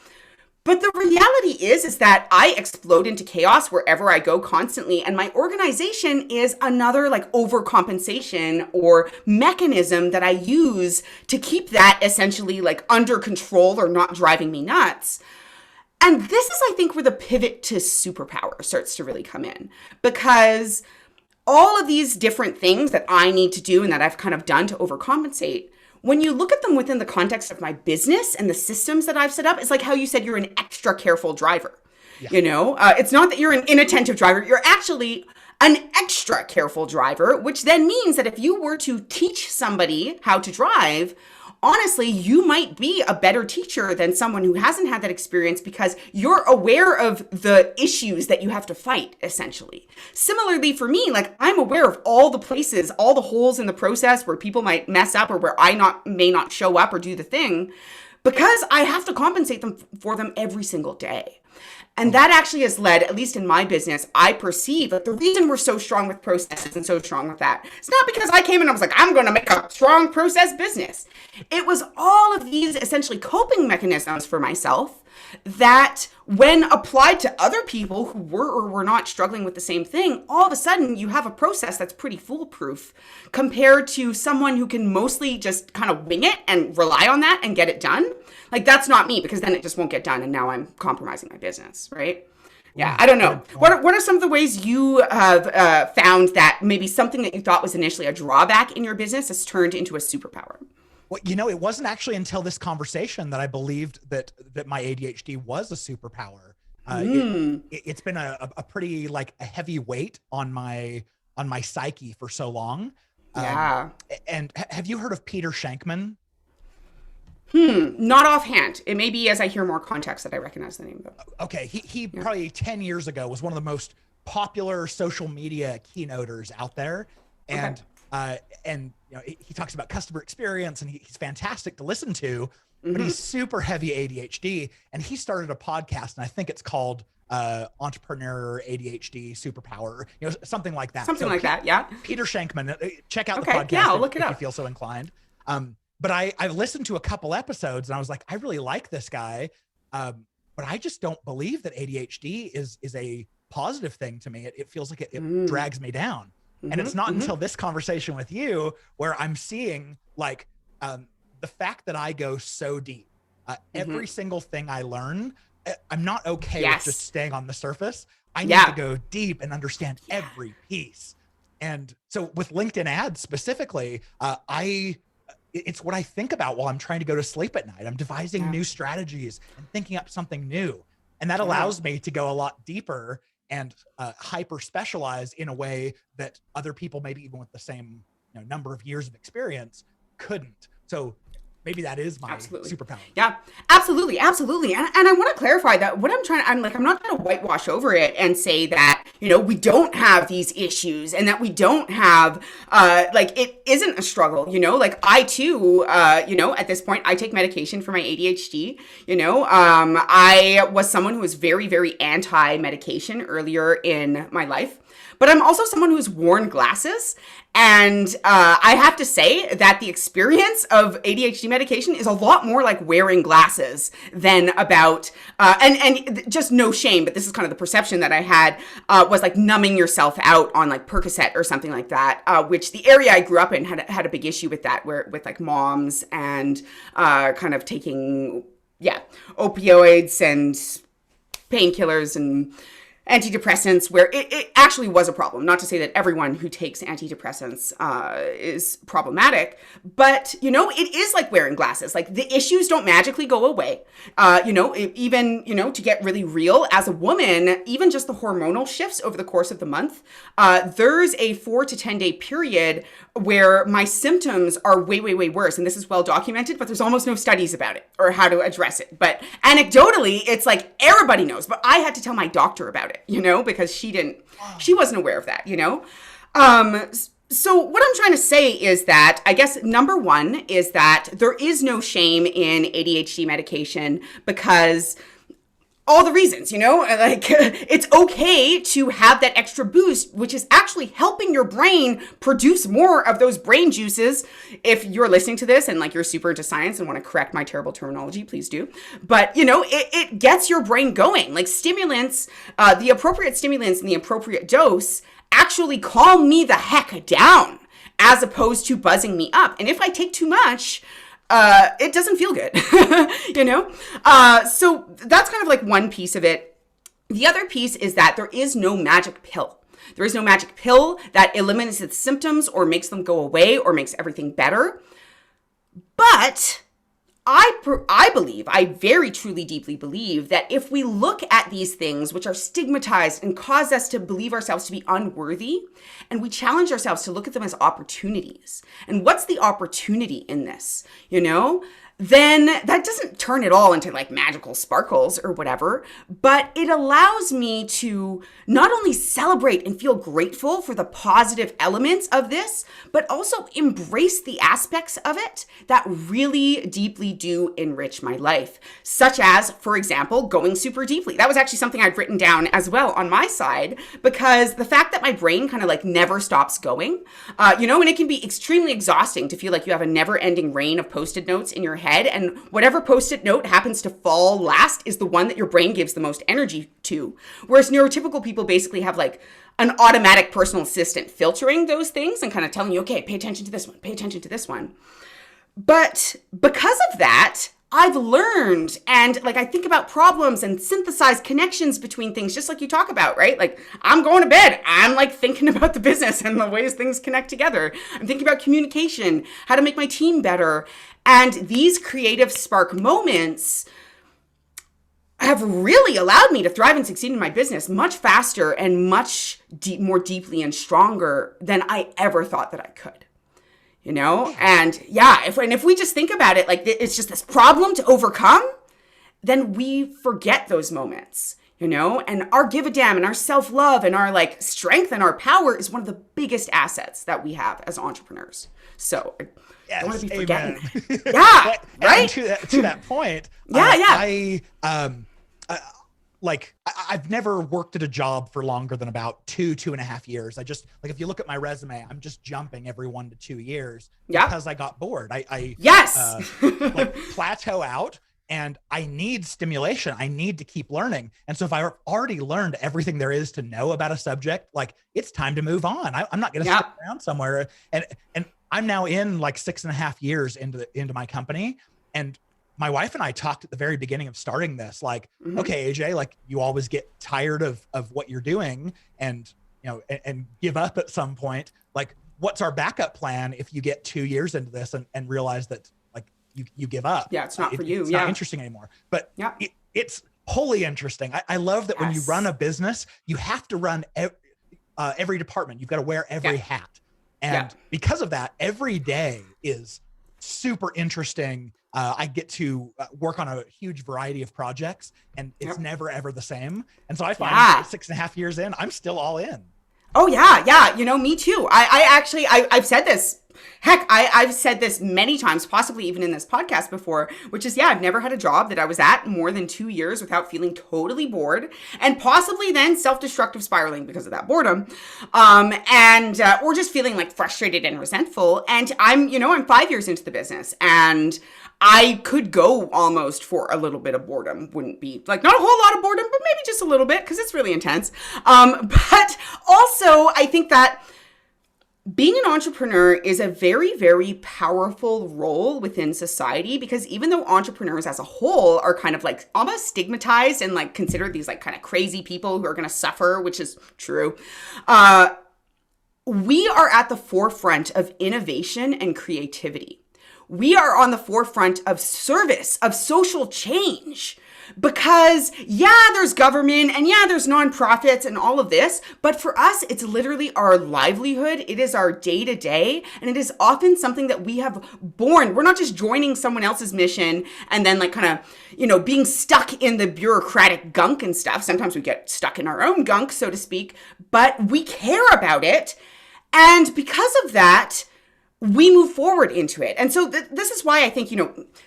But the reality is that I explode into chaos wherever I go constantly. And my organization is another like overcompensation or mechanism that I use to keep that essentially like under control or not driving me nuts. And this is, I think, where the pivot to superpower starts to really come in, because all of these different things that I need to do and that I've kind of done to overcompensate, when you look at them within the context of my business and the systems that I've set up, it's like how you said you're an extra careful driver. Yeah. It's not that you're an inattentive driver. You're actually an extra careful driver, which then means that if you were to teach somebody how to drive, honestly, you might be a better teacher than someone who hasn't had that experience, because you're aware of the issues that you have to fight, essentially. Similarly, for me, like, I'm aware of all the places, all the holes in the process where people might mess up or where I may not show up or do the thing, because I have to compensate them for them every single day. And that actually has led, at least in my business, I perceive that the reason we're so strong with processes and so strong with that, it's not because I came in and I was like, I'm going to make a strong process business. It was all of these essentially coping mechanisms for myself that, when applied to other people who were or were not struggling with the same thing, all of a sudden you have a process that's pretty foolproof compared to someone who can mostly just kind of wing it and rely on that and get it done. Like, that's not me, because then it just won't get done, and now I'm compromising my business, right? Yeah, I don't know. What are some of the ways you have found that maybe something that you thought was initially a drawback in your business has turned into a superpower? Well, it wasn't actually until this conversation that I believed that my ADHD was a superpower. It's been a pretty like a heavy weight on my psyche for so long. Yeah. And have you heard of Peter Shankman? Not offhand. It may be as I hear more context that I recognize the name, though. Okay, he probably 10 years ago was one of the most popular social media keynoters out there, and he talks about customer experience, and he's fantastic to listen to, but he's super heavy ADHD, and he started a podcast, and I think it's called Entrepreneur ADHD Superpower, something like that. Something like that, yeah. Peter Shankman, check out the podcast. Yeah, I'll look it up if you feel so inclined. But I listened to a couple episodes and I was like, I really like this guy. But I just don't believe that ADHD is a positive thing to me. It feels like it drags me down. And it's not until this conversation with you where I'm seeing like the fact that I go so deep. Every single thing I learn, I'm not okay with just staying on the surface. I need to go deep and understand every piece. And so with LinkedIn ads specifically, it's what I think about while I'm trying to go to sleep at night. I'm devising new strategies and thinking up something new. And that allows me to go a lot deeper and hyper specialize in a way that other people, maybe even with the same number of years of experience, couldn't. So maybe that is my superpower. Yeah, absolutely. And I want to clarify that I'm not trying to whitewash over it and say that, we don't have these issues and that we don't have, it isn't a struggle, I too, at this point, I take medication for my ADHD, I was someone who was very, very anti-medication earlier in my life. But I'm also someone who's worn glasses. And I have to say that the experience of ADHD medication is a lot more like wearing glasses than about, and just no shame, but this is kind of the perception that I had, was like numbing yourself out on like Percocet or something like that, which the area I grew up in had a big issue with that, with like moms and kind of taking, opioids and painkillers and antidepressants, where it actually was a problem. Not to say that everyone who takes antidepressants is problematic, but, it is like wearing glasses. Like, the issues don't magically go away. Even, to get really real, as a woman, even just the hormonal shifts over the course of the month, there's a 4 to 10 day period where my symptoms are way, way, way worse. And this is well documented, but there's almost no studies about it or how to address it. But anecdotally, it's like everybody knows, but I had to tell my doctor about it. Because she wasn't aware of that, So what I'm trying to say is that, I guess, number one is that there is no shame in ADHD medication because all the reasons, it's okay to have that extra boost, which is actually helping your brain produce more of those brain juices. If you're listening to this and you're super into science and want to correct my terrible terminology, please do. But, it gets your brain going. Like stimulants, the appropriate stimulants in the appropriate dose actually calm me the heck down as opposed to buzzing me up. And if I take too much, it doesn't feel good, So that's kind of like one piece of it. The other piece is that there is no magic pill. There is no magic pill that eliminates the symptoms or makes them go away or makes everything better. But I very truly deeply believe that if we look at these things which are stigmatized and cause us to believe ourselves to be unworthy, and we challenge ourselves to look at them as opportunities, and what's the opportunity in this, then that doesn't turn it all into magical sparkles or whatever, but it allows me to not only celebrate and feel grateful for the positive elements of this, but also embrace the aspects of it that really deeply do enrich my life, such as, for example, going super deeply. That was actually something I'd written down as well on my side, because the fact that my brain kind of never stops going, and it can be extremely exhausting to feel like you have a never-ending rain of Post-it notes in your head, and whatever Post-it note happens to fall last is the one that your brain gives the most energy to. Whereas neurotypical people basically have an automatic personal assistant filtering those things and kind of telling you, okay, pay attention to this one, pay attention to this one. But because of that, I've learned, and I think about problems and synthesize connections between things, just like you talk about, right? I'm going to bed. I'm thinking about the business and the ways things connect together. I'm thinking about communication, how to make my team better. And these creative spark moments have really allowed me to thrive and succeed in my business much faster and much more deeply and stronger than I ever thought that I could. you know? And yeah, if we just think about it, like it's just this problem to overcome, then we forget those moments, you know? And our give a damn and our self-love and our like strength and our power is one of the biggest assets that we have as entrepreneurs. So I don't want to be forgetting that. Yeah, but, right? To that point, I've never worked at a job for longer than about 2.5 years. I just, like, if you look at my resume, I'm just jumping every 1 to 2 years because I got bored. I like plateau out, and I need stimulation. I need to keep learning. And so if I've already learned everything there is to know about a subject, like, it's time to move on. I'm not going to stick around somewhere. And I'm now in like 6.5 years into my company. And my wife and I talked at the very beginning of starting this, like, okay, AJ, like, you always get tired of what you're doing and, you know, and give up at some point. Like, what's our backup plan if you get 2 years into this and realize that, like, you give up? Yeah, it's not for you. It's not interesting anymore. But it's wholly interesting. I love that when you run a business, you have to run every department. You've got to wear every hat. And because of that, every day is super interesting. I get to work on a huge variety of projects, and it's never, ever the same. And so I find 6.5 years in, I'm still all in. Oh, yeah. Yeah. You know, me too. I've said this. Heck, I've said this many times, possibly even in this podcast before, which is, I've never had a job that I was at more than 2 years without feeling totally bored and possibly then self-destructive spiraling because of that boredom. Or just feeling like frustrated and resentful. And I'm 5 years into the business, and I could go almost for a little bit of boredom. Wouldn't be like, not a whole lot of boredom, but maybe just a little bit because it's really intense. But also I think that being an entrepreneur is a very, very powerful role within society, because even though entrepreneurs as a whole are kind of like almost stigmatized and like considered these like kind of crazy people who are going to suffer, which is true, we are at the forefront of innovation and creativity. We are on the forefront of service, of social change. Because there's government and there's nonprofits and all of this, but for us, it's literally our livelihood. It is our day to day, and it is often something that we have born. We're not just joining someone else's mission and then like kind of, being stuck in the bureaucratic gunk and stuff. Sometimes we get stuck in our own gunk, so to speak, but we care about it. And because of that, we move forward into it. And so this is why I think,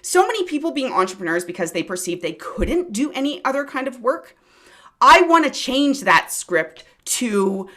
so many people being entrepreneurs because they perceive they couldn't do any other kind of work. I want to change that script to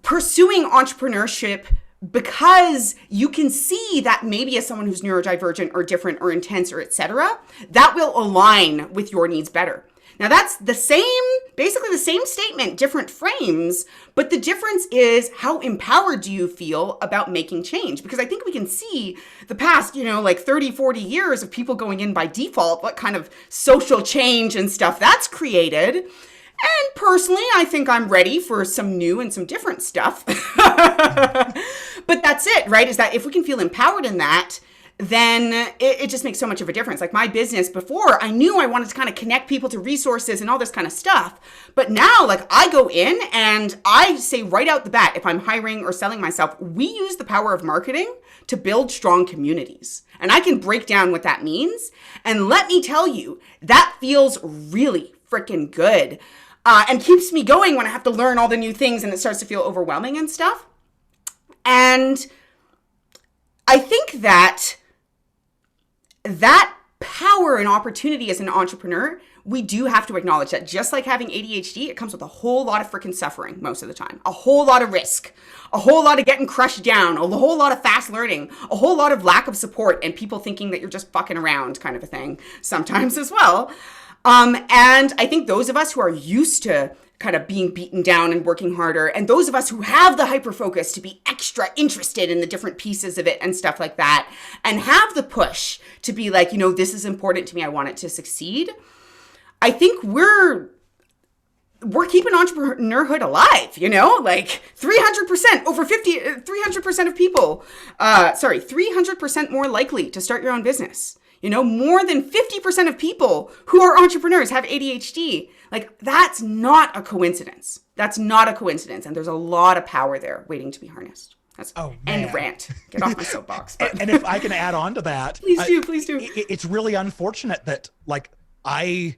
pursuing entrepreneurship because you can see that maybe as someone who's neurodivergent or different or intense or etc., that will align with your needs better. Now that's basically the same statement, different frames, but the difference is how empowered do you feel about making change? Because I think we can see the past, like 30, 40 years of people going in by default, what kind of social change and stuff that's created. And personally, I think I'm ready for some new and some different stuff. But that's it, right? Is that if we can feel empowered in that, then it just makes so much of a difference. Like my business before, I knew I wanted to kind of connect people to resources and all this kind of stuff. But now, like, I go in and I say right out the bat, if I'm hiring or selling myself, we use the power of marketing to build strong communities. And I can break down what that means. And let me tell you, that feels really freaking good. And keeps me going when I have to learn all the new things and it starts to feel overwhelming and stuff. And I think that power and opportunity as an entrepreneur, we do have to acknowledge that just like having ADHD, it comes with a whole lot of freaking suffering most of the time, a whole lot of risk, a whole lot of getting crushed down, a whole lot of fast learning, a whole lot of lack of support and people thinking that you're just fucking around kind of a thing sometimes as well. And I think those of us who are used to kind of being beaten down and working harder, and those of us who have the hyper focus to be extra interested in the different pieces of it and stuff like that, and have the push to be like, this is important to me, I want it to succeed. I think we're keeping entrepreneurhood alive, like 300%, over 300% of people, 300% more likely to start your own business. More than 50% of people who are entrepreneurs have ADHD. Like, that's not a coincidence. That's not a coincidence. And there's a lot of power there waiting to be harnessed. That's Oh, end man. rant. Get off my soapbox. But. And if I can add on to that, Please do. It's really unfortunate that like I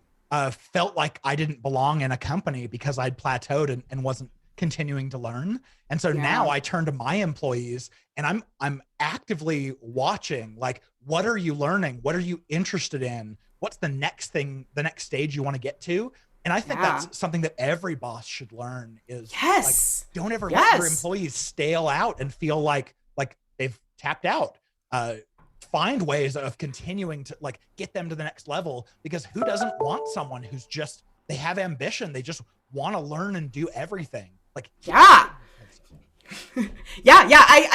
felt like I didn't belong in a company because I'd plateaued and wasn't continuing to learn. And so now I turn to my employees and I'm actively watching, like, what are you learning? What are you interested in? What's the next thing, the next stage you want to get to? And I think that's something that every boss should learn is like, don't ever let your employees stale out and feel like they've tapped out. Find ways of continuing to like get them to the next level, because who doesn't want someone who's just, they have ambition. They just want to learn and do everything. Like, I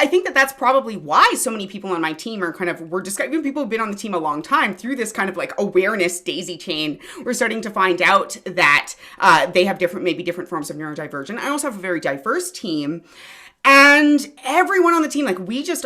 think that that's probably why so many people on my team are we're describing people who've been on the team a long time through this kind of like awareness daisy chain. We're starting to find out that they have maybe different forms of neurodivergent. I also have a very diverse team. And everyone on the team, like we just,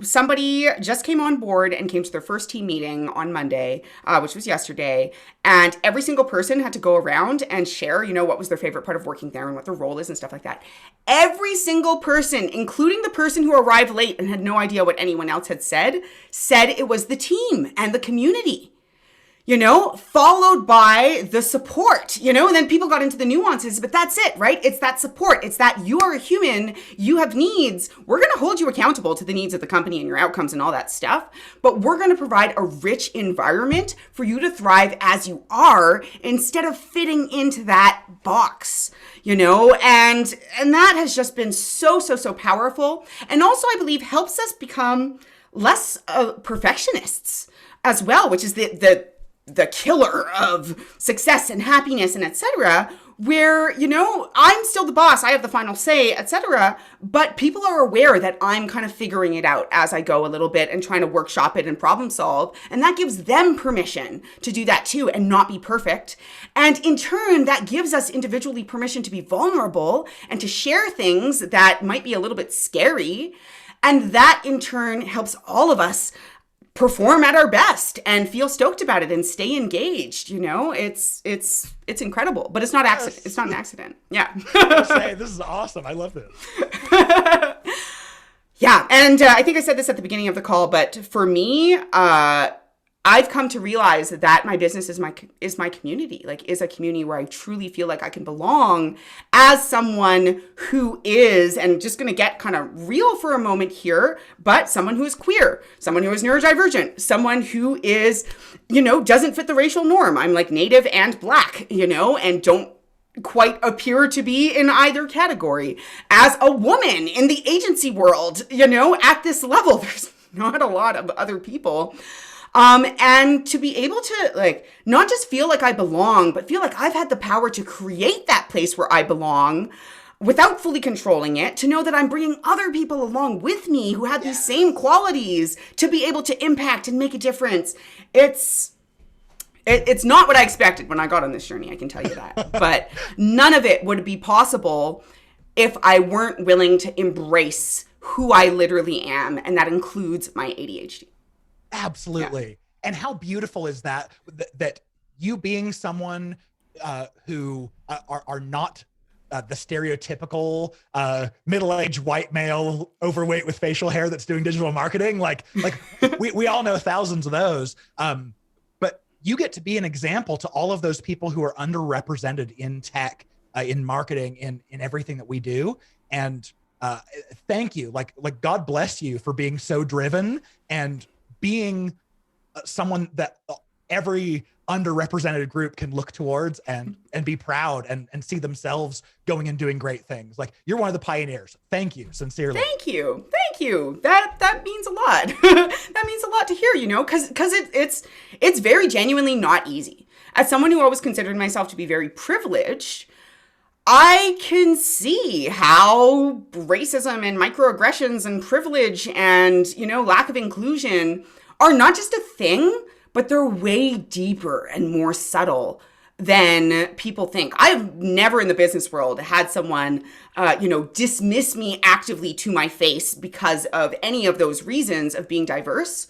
somebody just came on board and came to their first team meeting on Monday, which was yesterday. And every single person had to go around and share, what was their favorite part of working there and what their role is and stuff like that. Every single person, including the person who arrived late and had no idea what anyone else had said it was the team and the community. Followed by the support, and then people got into the nuances, but that's it, right? It's that support. It's that you are a human, you have needs. We're going to hold you accountable to the needs of the company and your outcomes and all that stuff, but we're going to provide a rich environment for you to thrive as you are instead of fitting into that box, and that has just been so powerful. And also I believe helps us become less perfectionists as well, which is the killer of success and happiness and etc., where, I'm still the boss, I have the final say, etc., but people are aware that I'm kind of figuring it out as I go a little bit and trying to workshop it and problem solve. And that gives them permission to do that too and not be perfect. And in turn, that gives us individually permission to be vulnerable and to share things that might be a little bit scary. And that in turn helps all of us perform at our best and feel stoked about it and stay engaged. It's incredible, but it's not accident. It's not an accident. Yeah. This is awesome. I love this. Yeah. And I think I said this at the beginning of the call, but for me, I've come to realize that my business is my community, is a community where I truly feel like I can belong as someone who is, and just going to get kind of real for a moment here, but someone who is queer, someone who is neurodivergent, someone who is, doesn't fit the racial norm. I'm like Native and Black, and don't quite appear to be in either category. As a woman in the agency world, at this level, there's not a lot of other people. And to be able to not just feel like I belong, but feel like I've had the power to create that place where I belong without fully controlling it, to know that I'm bringing other people along with me who have these same qualities to be able to impact and make a difference. It's not what I expected when I got on this journey, I can tell you that. But none of it would be possible if I weren't willing to embrace who I literally am, and that includes my ADHD. Absolutely. Yeah. And how beautiful is that you being someone who are not the stereotypical middle-aged white male, overweight with facial hair that's doing digital marketing. We all know thousands of those. But you get to be an example to all of those people who are underrepresented in tech, in marketing, in everything that we do. And thank you. God bless you for being so driven and being someone that every underrepresented group can look towards and be proud and see themselves going and doing great things. You're one of the pioneers. Thank you, sincerely. Thank you. That means a lot. That means a lot to hear, because it's very genuinely not easy. As someone who always considered myself to be very privileged, I can see how racism and microaggressions and privilege and, lack of inclusion are not just a thing, but they're way deeper and more subtle than people think. I've never in the business world had someone, dismiss me actively to my face because of any of those reasons of being diverse.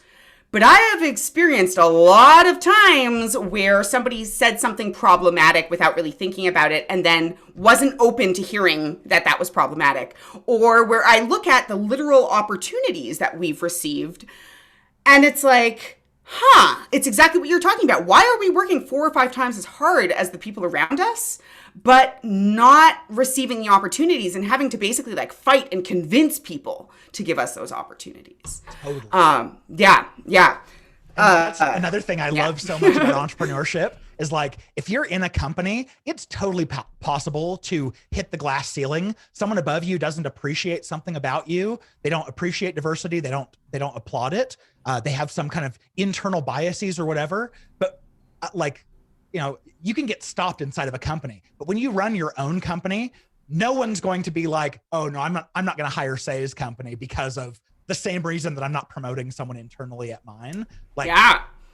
But I have experienced a lot of times where somebody said something problematic without really thinking about it and then wasn't open to hearing that that was problematic. Or where I look at the literal opportunities that we've received and it's like, it's exactly what you're talking about. Why are we working 4 or 5 times as hard as the people around us, but not receiving the opportunities and having to basically like fight and convince people to give us those opportunities? Totally. Yeah. That's another thing I love so much about entrepreneurship is like, if you're in a company, it's totally possible to hit the glass ceiling. Someone above you doesn't appreciate something about you. They don't appreciate diversity. They don't applaud it. They have some kind of internal biases or whatever, but you can get stopped inside of a company, but when you run your own company, no one's going to be like, oh no, I'm not going to hire Say's company because of the same reason that I'm not promoting someone internally at mine.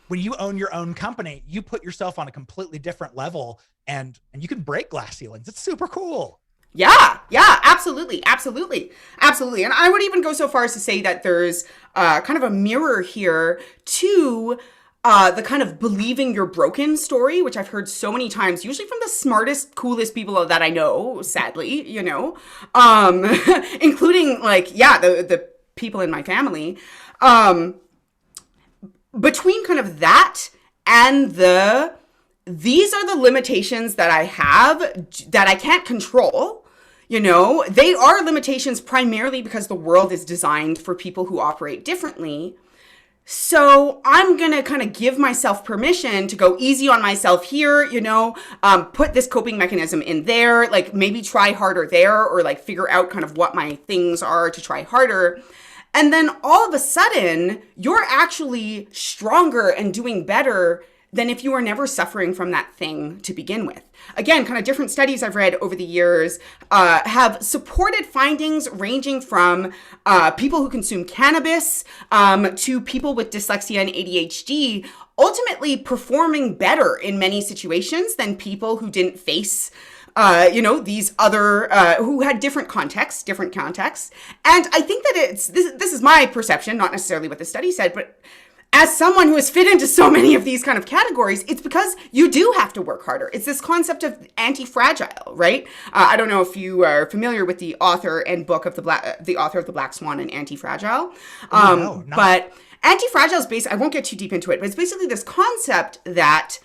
When you own your own company, you put yourself on a completely different level and you can break glass ceilings. It's super cool. Yeah, absolutely. And I would even go so far as to say that there's kind of a mirror here to the kind of believing you're broken story, which I've heard so many times, usually from the smartest, coolest people that I know, sadly, including the people in my family. Between kind of that and these are the limitations that I have that I can't control. They are limitations primarily because the world is designed for people who operate differently. So I'm going to kind of give myself permission to go easy on myself here, put this coping mechanism in there, like maybe try harder there or like figure out kind of what my things are to try harder. And then all of a sudden, you're actually stronger and doing better than if you were never suffering from that thing to begin with. Again, kind of different studies I've read over the years have supported findings ranging from people who consume cannabis to people with dyslexia and ADHD, ultimately performing better in many situations than people who didn't face these other, who had different contexts. And I think that this is my perception, not necessarily what the study said, but as someone who has fit into so many of these kind of categories, it's because you do have to work harder. It's this concept of anti-fragile, right? I don't know if you are familiar with the author and book of the author of The Black Swan and Anti-Fragile. No. But anti-fragile is basically, I won't get too deep into it, but it's basically this concept that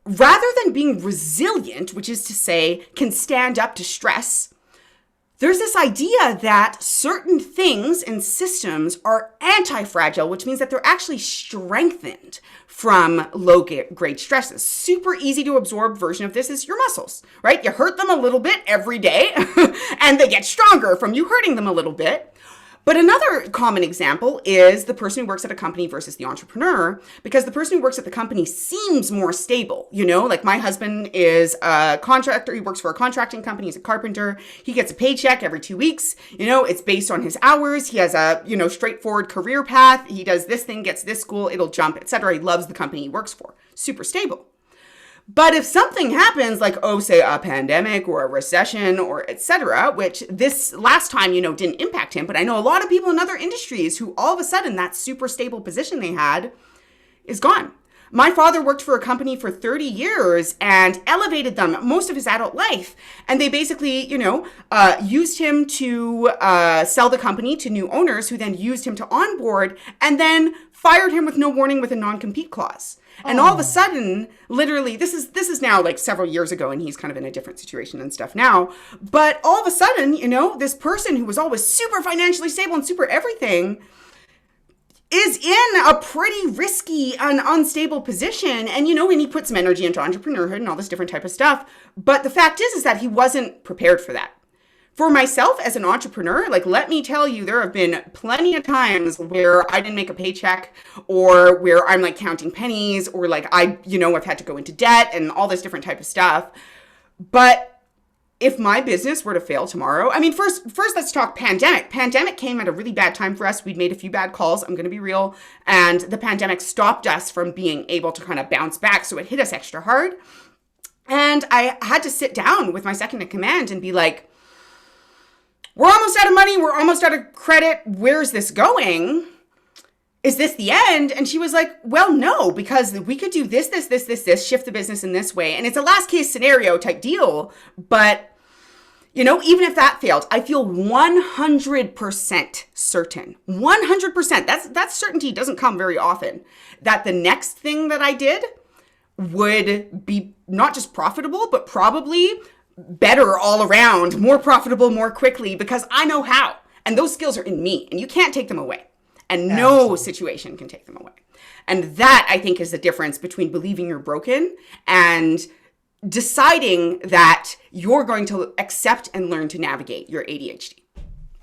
rather than being resilient, which is to say can stand up to stress, there's this idea that certain things and systems are anti-fragile, which means that they're actually strengthened from low-grade stresses. Super easy to absorb version of this is your muscles, right? You hurt them a little bit every day, and they get stronger from you hurting them a little bit. But another common example is the person who works at a company versus the entrepreneur, because the person who works at the company seems more stable. Like my husband is a contractor. He works for a contracting company. He's a carpenter. He gets a paycheck every 2 weeks. It's based on his hours. He has a, straightforward career path. He does this thing, gets this school, it'll jump, etc. He loves the company he works for. Super stable. But if something happens like, say a pandemic or a recession or etc., which this last time, didn't impact him, but I know a lot of people in other industries who all of a sudden that super stable position they had is gone. My father worked for a company for 30 years and elevated them most of his adult life. And they basically, used him to sell the company to new owners who then used him to onboard and then fired him with no warning with a non-compete clause. And all of a sudden, literally, this is now like several years ago, and he's kind of in a different situation and stuff now. But all of a sudden, this person who was always super financially stable and super everything is in a pretty risky and unstable position. And, and he put some energy into entrepreneurhood and all this different type of stuff. But the fact is that he wasn't prepared for that. For myself as an entrepreneur, let me tell you, there have been plenty of times where I didn't make a paycheck or where I'm counting pennies or I've had to go into debt and all this different type of stuff. But if my business were to fail tomorrow, first let's talk pandemic. Pandemic came at a really bad time for us. We'd made a few bad calls. I'm going to be real. And the pandemic stopped us from being able to kind of bounce back. So it hit us extra hard. And I had to sit down with my second in command and be like, we're almost out of money. We're almost out of credit. Where's this going? is this the end? And she was like, well, no, because we could do this, shift the business in this way. And it's a last case scenario type deal. But, you know, even if that failed, I feel 100% certain, 100%, that certainty doesn't come very often, that the next thing that I did would be not just profitable, but probably better all around, more profitable more quickly, because I know how. And those skills are in me, and you can't take them away. And no situation can take them away. And that, I think, is the difference between believing you're broken and deciding that you're going to accept and learn to navigate your ADHD,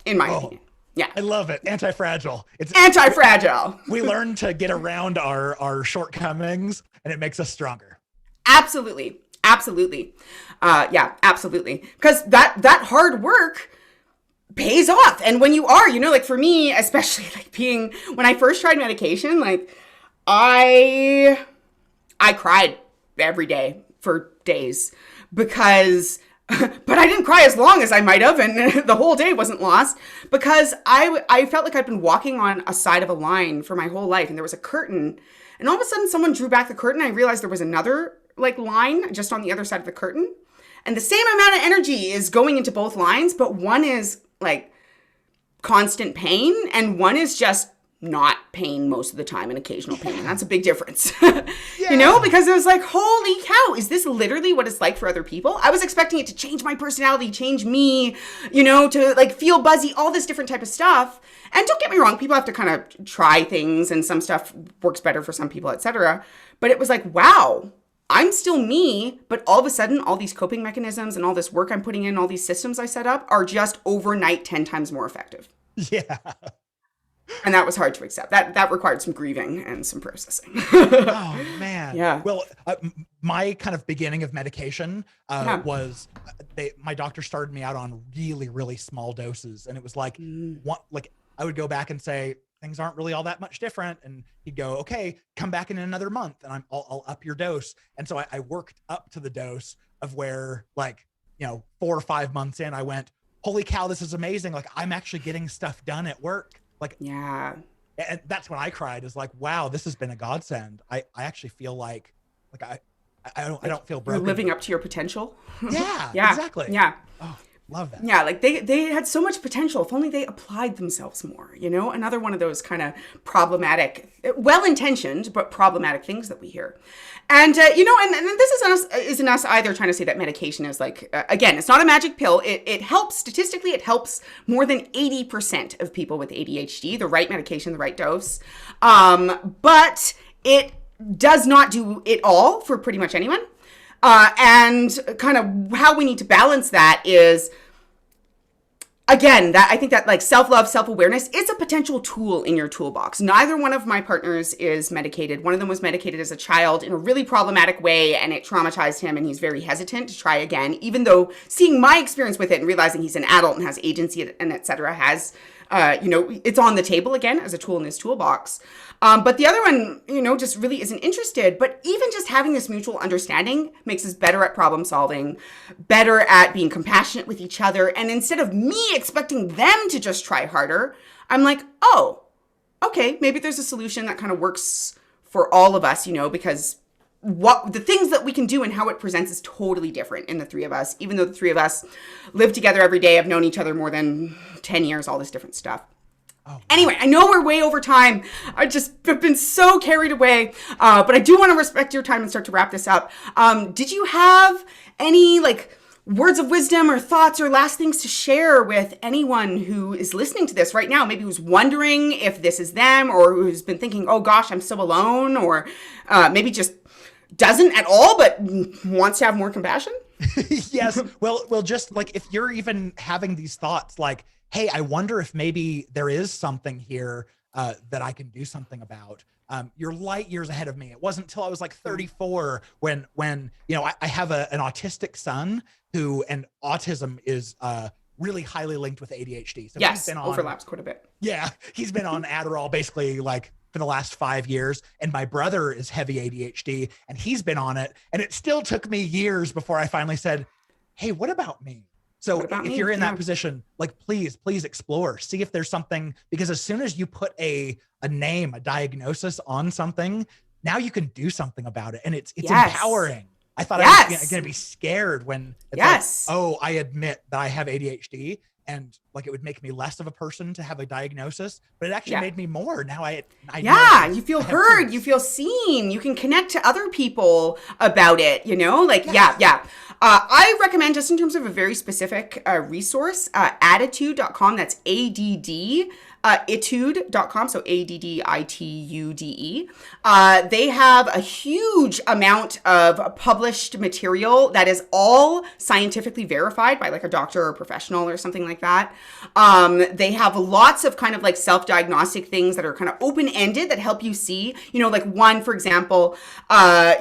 in my opinion. Yeah. I love it. Anti-fragile. It's anti-fragile. We learn to get around our shortcomings, and it makes us stronger. Absolutely. Absolutely. Yeah, absolutely. Because that hard work pays off. And when you are, you know, like for me, especially like when I first tried medication, like I cried every day for days because, but I didn't cry as long as I might have. And the whole day wasn't lost because I felt like I'd been walking on a side of a line for my whole life. And there was a curtain, and all of a sudden someone drew back the curtain. I realized there was another like line just on the other side of the curtain. And the same amount of energy is going into both lines, but one is like constant pain and one is just not pain most of the time and occasional pain. And that's a big difference, you know, because it was like, holy cow, is this literally what it's like for other people? I was expecting it to change my personality, change me, you know, to like feel buzzy, all this different type of stuff. And don't get me wrong, people have to kind of try things and some stuff works better for some people, etc. But it was like, wow, I'm still me, but all of a sudden, all these coping mechanisms and all this work I'm putting in, all these systems I set up are just overnight 10 times more effective. Yeah. And that was hard to accept. That required some grieving and some processing. Oh, man. Yeah. Well, my kind of beginning of medication was my doctor started me out on really, really small doses. And it was like, I would go back and say, things aren't really all that much different. And he'd go, okay, come back in another month and I'll up your dose. And so I worked up to the dose of where, like, you know, 4 or 5 months in, I went, holy cow, this is amazing. Like, I'm actually getting stuff done at work. Like, yeah. And that's when I cried, is like, wow, this has been a godsend. I actually feel like I don't feel broken. You're living up to your potential. Yeah, yeah, exactly. Yeah. Oh, love that. Yeah, like they had so much potential. If only they applied themselves more, you know? Another one of those kind of problematic, well-intentioned, but problematic things that we hear. And, you know, and this isn't us either trying to say that medication is like, again, it's not a magic pill. It helps, statistically, it helps more than 80% of people with ADHD, the right medication, the right dose. But it does not do it all for pretty much anyone. And kind of how we need to balance that is, again, that I think that like self-love, self-awareness is a potential tool in your toolbox. Neither one of my partners is medicated. One of them was medicated as a child in a really problematic way, and it traumatized him, and he's very hesitant to try again, even though seeing my experience with it and realizing he's an adult and has agency and et cetera has, you know, it's on the table again as a tool in his toolbox. But the other one, you know, just really isn't interested. But even just having this mutual understanding makes us better at problem solving, better at being compassionate with each other. And instead of me expecting them to just try harder, I'm like, oh, okay, maybe there's a solution that kind of works for all of us, you know, because what the things that we can do and how it presents is totally different in the three of us, even though the three of us live together every day, have known each other more than 10 years, all this different stuff. Oh, anyway, I know we're way over time. I just have been so carried away, but I do want to respect your time and start to wrap this up. Did you have any like words of wisdom or thoughts or last things to share with anyone who is listening to this right now? Maybe who's wondering if this is them, or who's been thinking, oh gosh, I'm so alone, or maybe just doesn't at all, but wants to have more compassion? Yes. Well, just like if you're even having these thoughts like, hey, I wonder if maybe there is something here that I can do something about. You're light years ahead of me. It wasn't until I was like 34 when you know, I have an autistic son and autism is really highly linked with ADHD. So yes, he's been overlaps quite a bit. Yeah, he's been on Adderall basically like for the last 5 years. And my brother is heavy ADHD and he's been on it. And it still took me years before I finally said, hey, what about me? So What about if me? you're in that Yeah. position, like, please explore, see if there's something, because as soon as you put a name, a diagnosis on something, now you can do something about it. And it's Yes. empowering. I thought I was Yes. going to be scared when it's Yes. like, oh, I admit that I have ADHD, and like it would make me less of a person to have a diagnosis, but it actually Yeah. made me more. Now I Yeah, know you feel I have heard, tools. you feel seen, you can connect to other people about it, you know, like, yeah. I recommend, just in terms of a very specific resource, attitude.com. That's ADD, itude.com. So ADDITUDE. They have a huge amount of published material that is all scientifically verified by like a doctor or professional or something like that. They have lots of kind of like self-diagnostic things that are kind of open-ended that help you see, you know, like one, for example,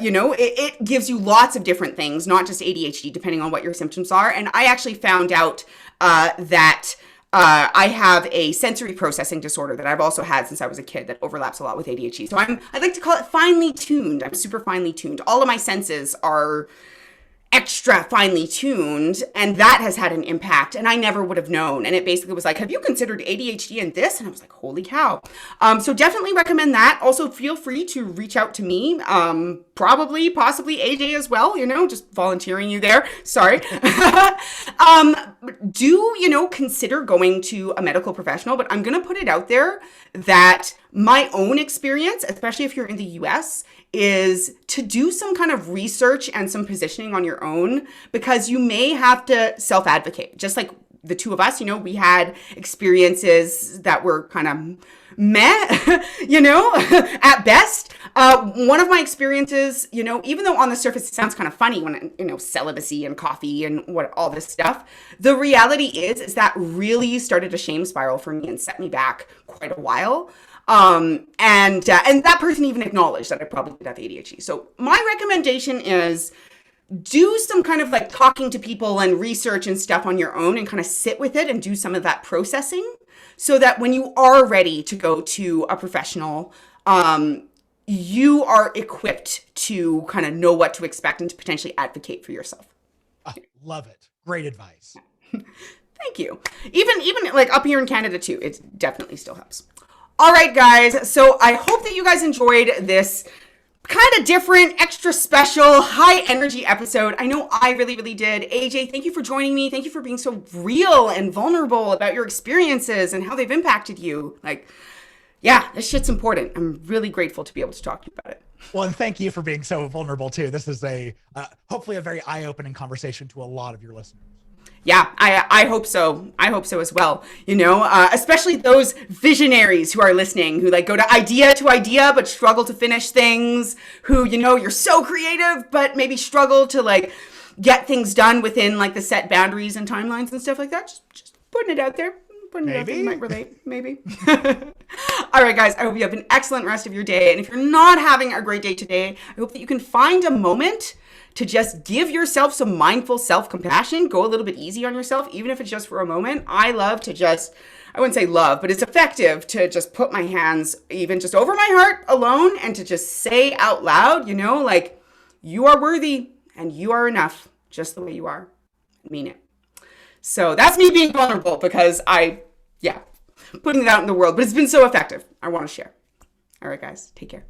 you know, it gives you lots of different things, not just ADHD, depending on what your symptoms are. And I actually found out that I have a sensory processing disorder that I've also had since I was a kid that overlaps a lot with ADHD. So I like to call it finely tuned. I'm super finely tuned. All of my senses are extra finely tuned, and that has had an impact, and I never would have known. And it basically was like, have you considered ADHD in this? And I was like, holy cow. So definitely recommend that. Also feel free to reach out to me, possibly AJ as well, you know, just volunteering you there. Sorry. Do, you know, consider going to a medical professional, but I'm going to put it out there that my own experience, especially if you're in the US, is to do some kind of research and some positioning on your own, because you may have to self-advocate. Just like the two of us, you know, we had experiences that were kind of meh, you know, at best. One of my experiences, you know, even though on the surface it sounds kind of funny when, you know, celibacy and coffee and what all this stuff, the reality is that really started a shame spiral for me and set me back quite a while. And that person even acknowledged that I probably did have ADHD. So my recommendation is do some kind of like talking to people and research and stuff on your own, and kind of sit with it and do some of that processing, so that when you are ready to go to a professional, you are equipped to kind of know what to expect and to potentially advocate for yourself. I love it. Great advice. Thank you. Even like up here in Canada too, it definitely still helps. All right, guys. So I hope that you guys enjoyed this kind of different, extra special, high energy episode. I know I really, really did. AJ, thank you for joining me. Thank you for being so real and vulnerable about your experiences and how they've impacted you. Like, yeah, this shit's important. I'm really grateful to be able to talk to you about it. Well, and thank you for being so vulnerable too. This is a hopefully a very eye-opening conversation to a lot of your listeners. Yeah, I hope so. I hope so as well. You know, especially those visionaries who are listening, who like go to idea but struggle to finish things, who, you know, you're so creative, but maybe struggle to like get things done within like the set boundaries and timelines and stuff like that. Just putting it out there. Putting it out there. You might relate, maybe. All right, guys, I hope you have an excellent rest of your day. And if you're not having a great day today, I hope that you can find a moment to just give yourself some mindful self-compassion. Go a little bit easy on yourself, even if it's just for a moment. I love to just, I wouldn't say love, but it's effective to just put my hands even just over my heart alone and to just say out loud, you know, like, you are worthy and you are enough just the way you are. I mean it. So that's me being vulnerable, because putting it out in the world, but it's been so effective. I want to share. All right, guys, take care.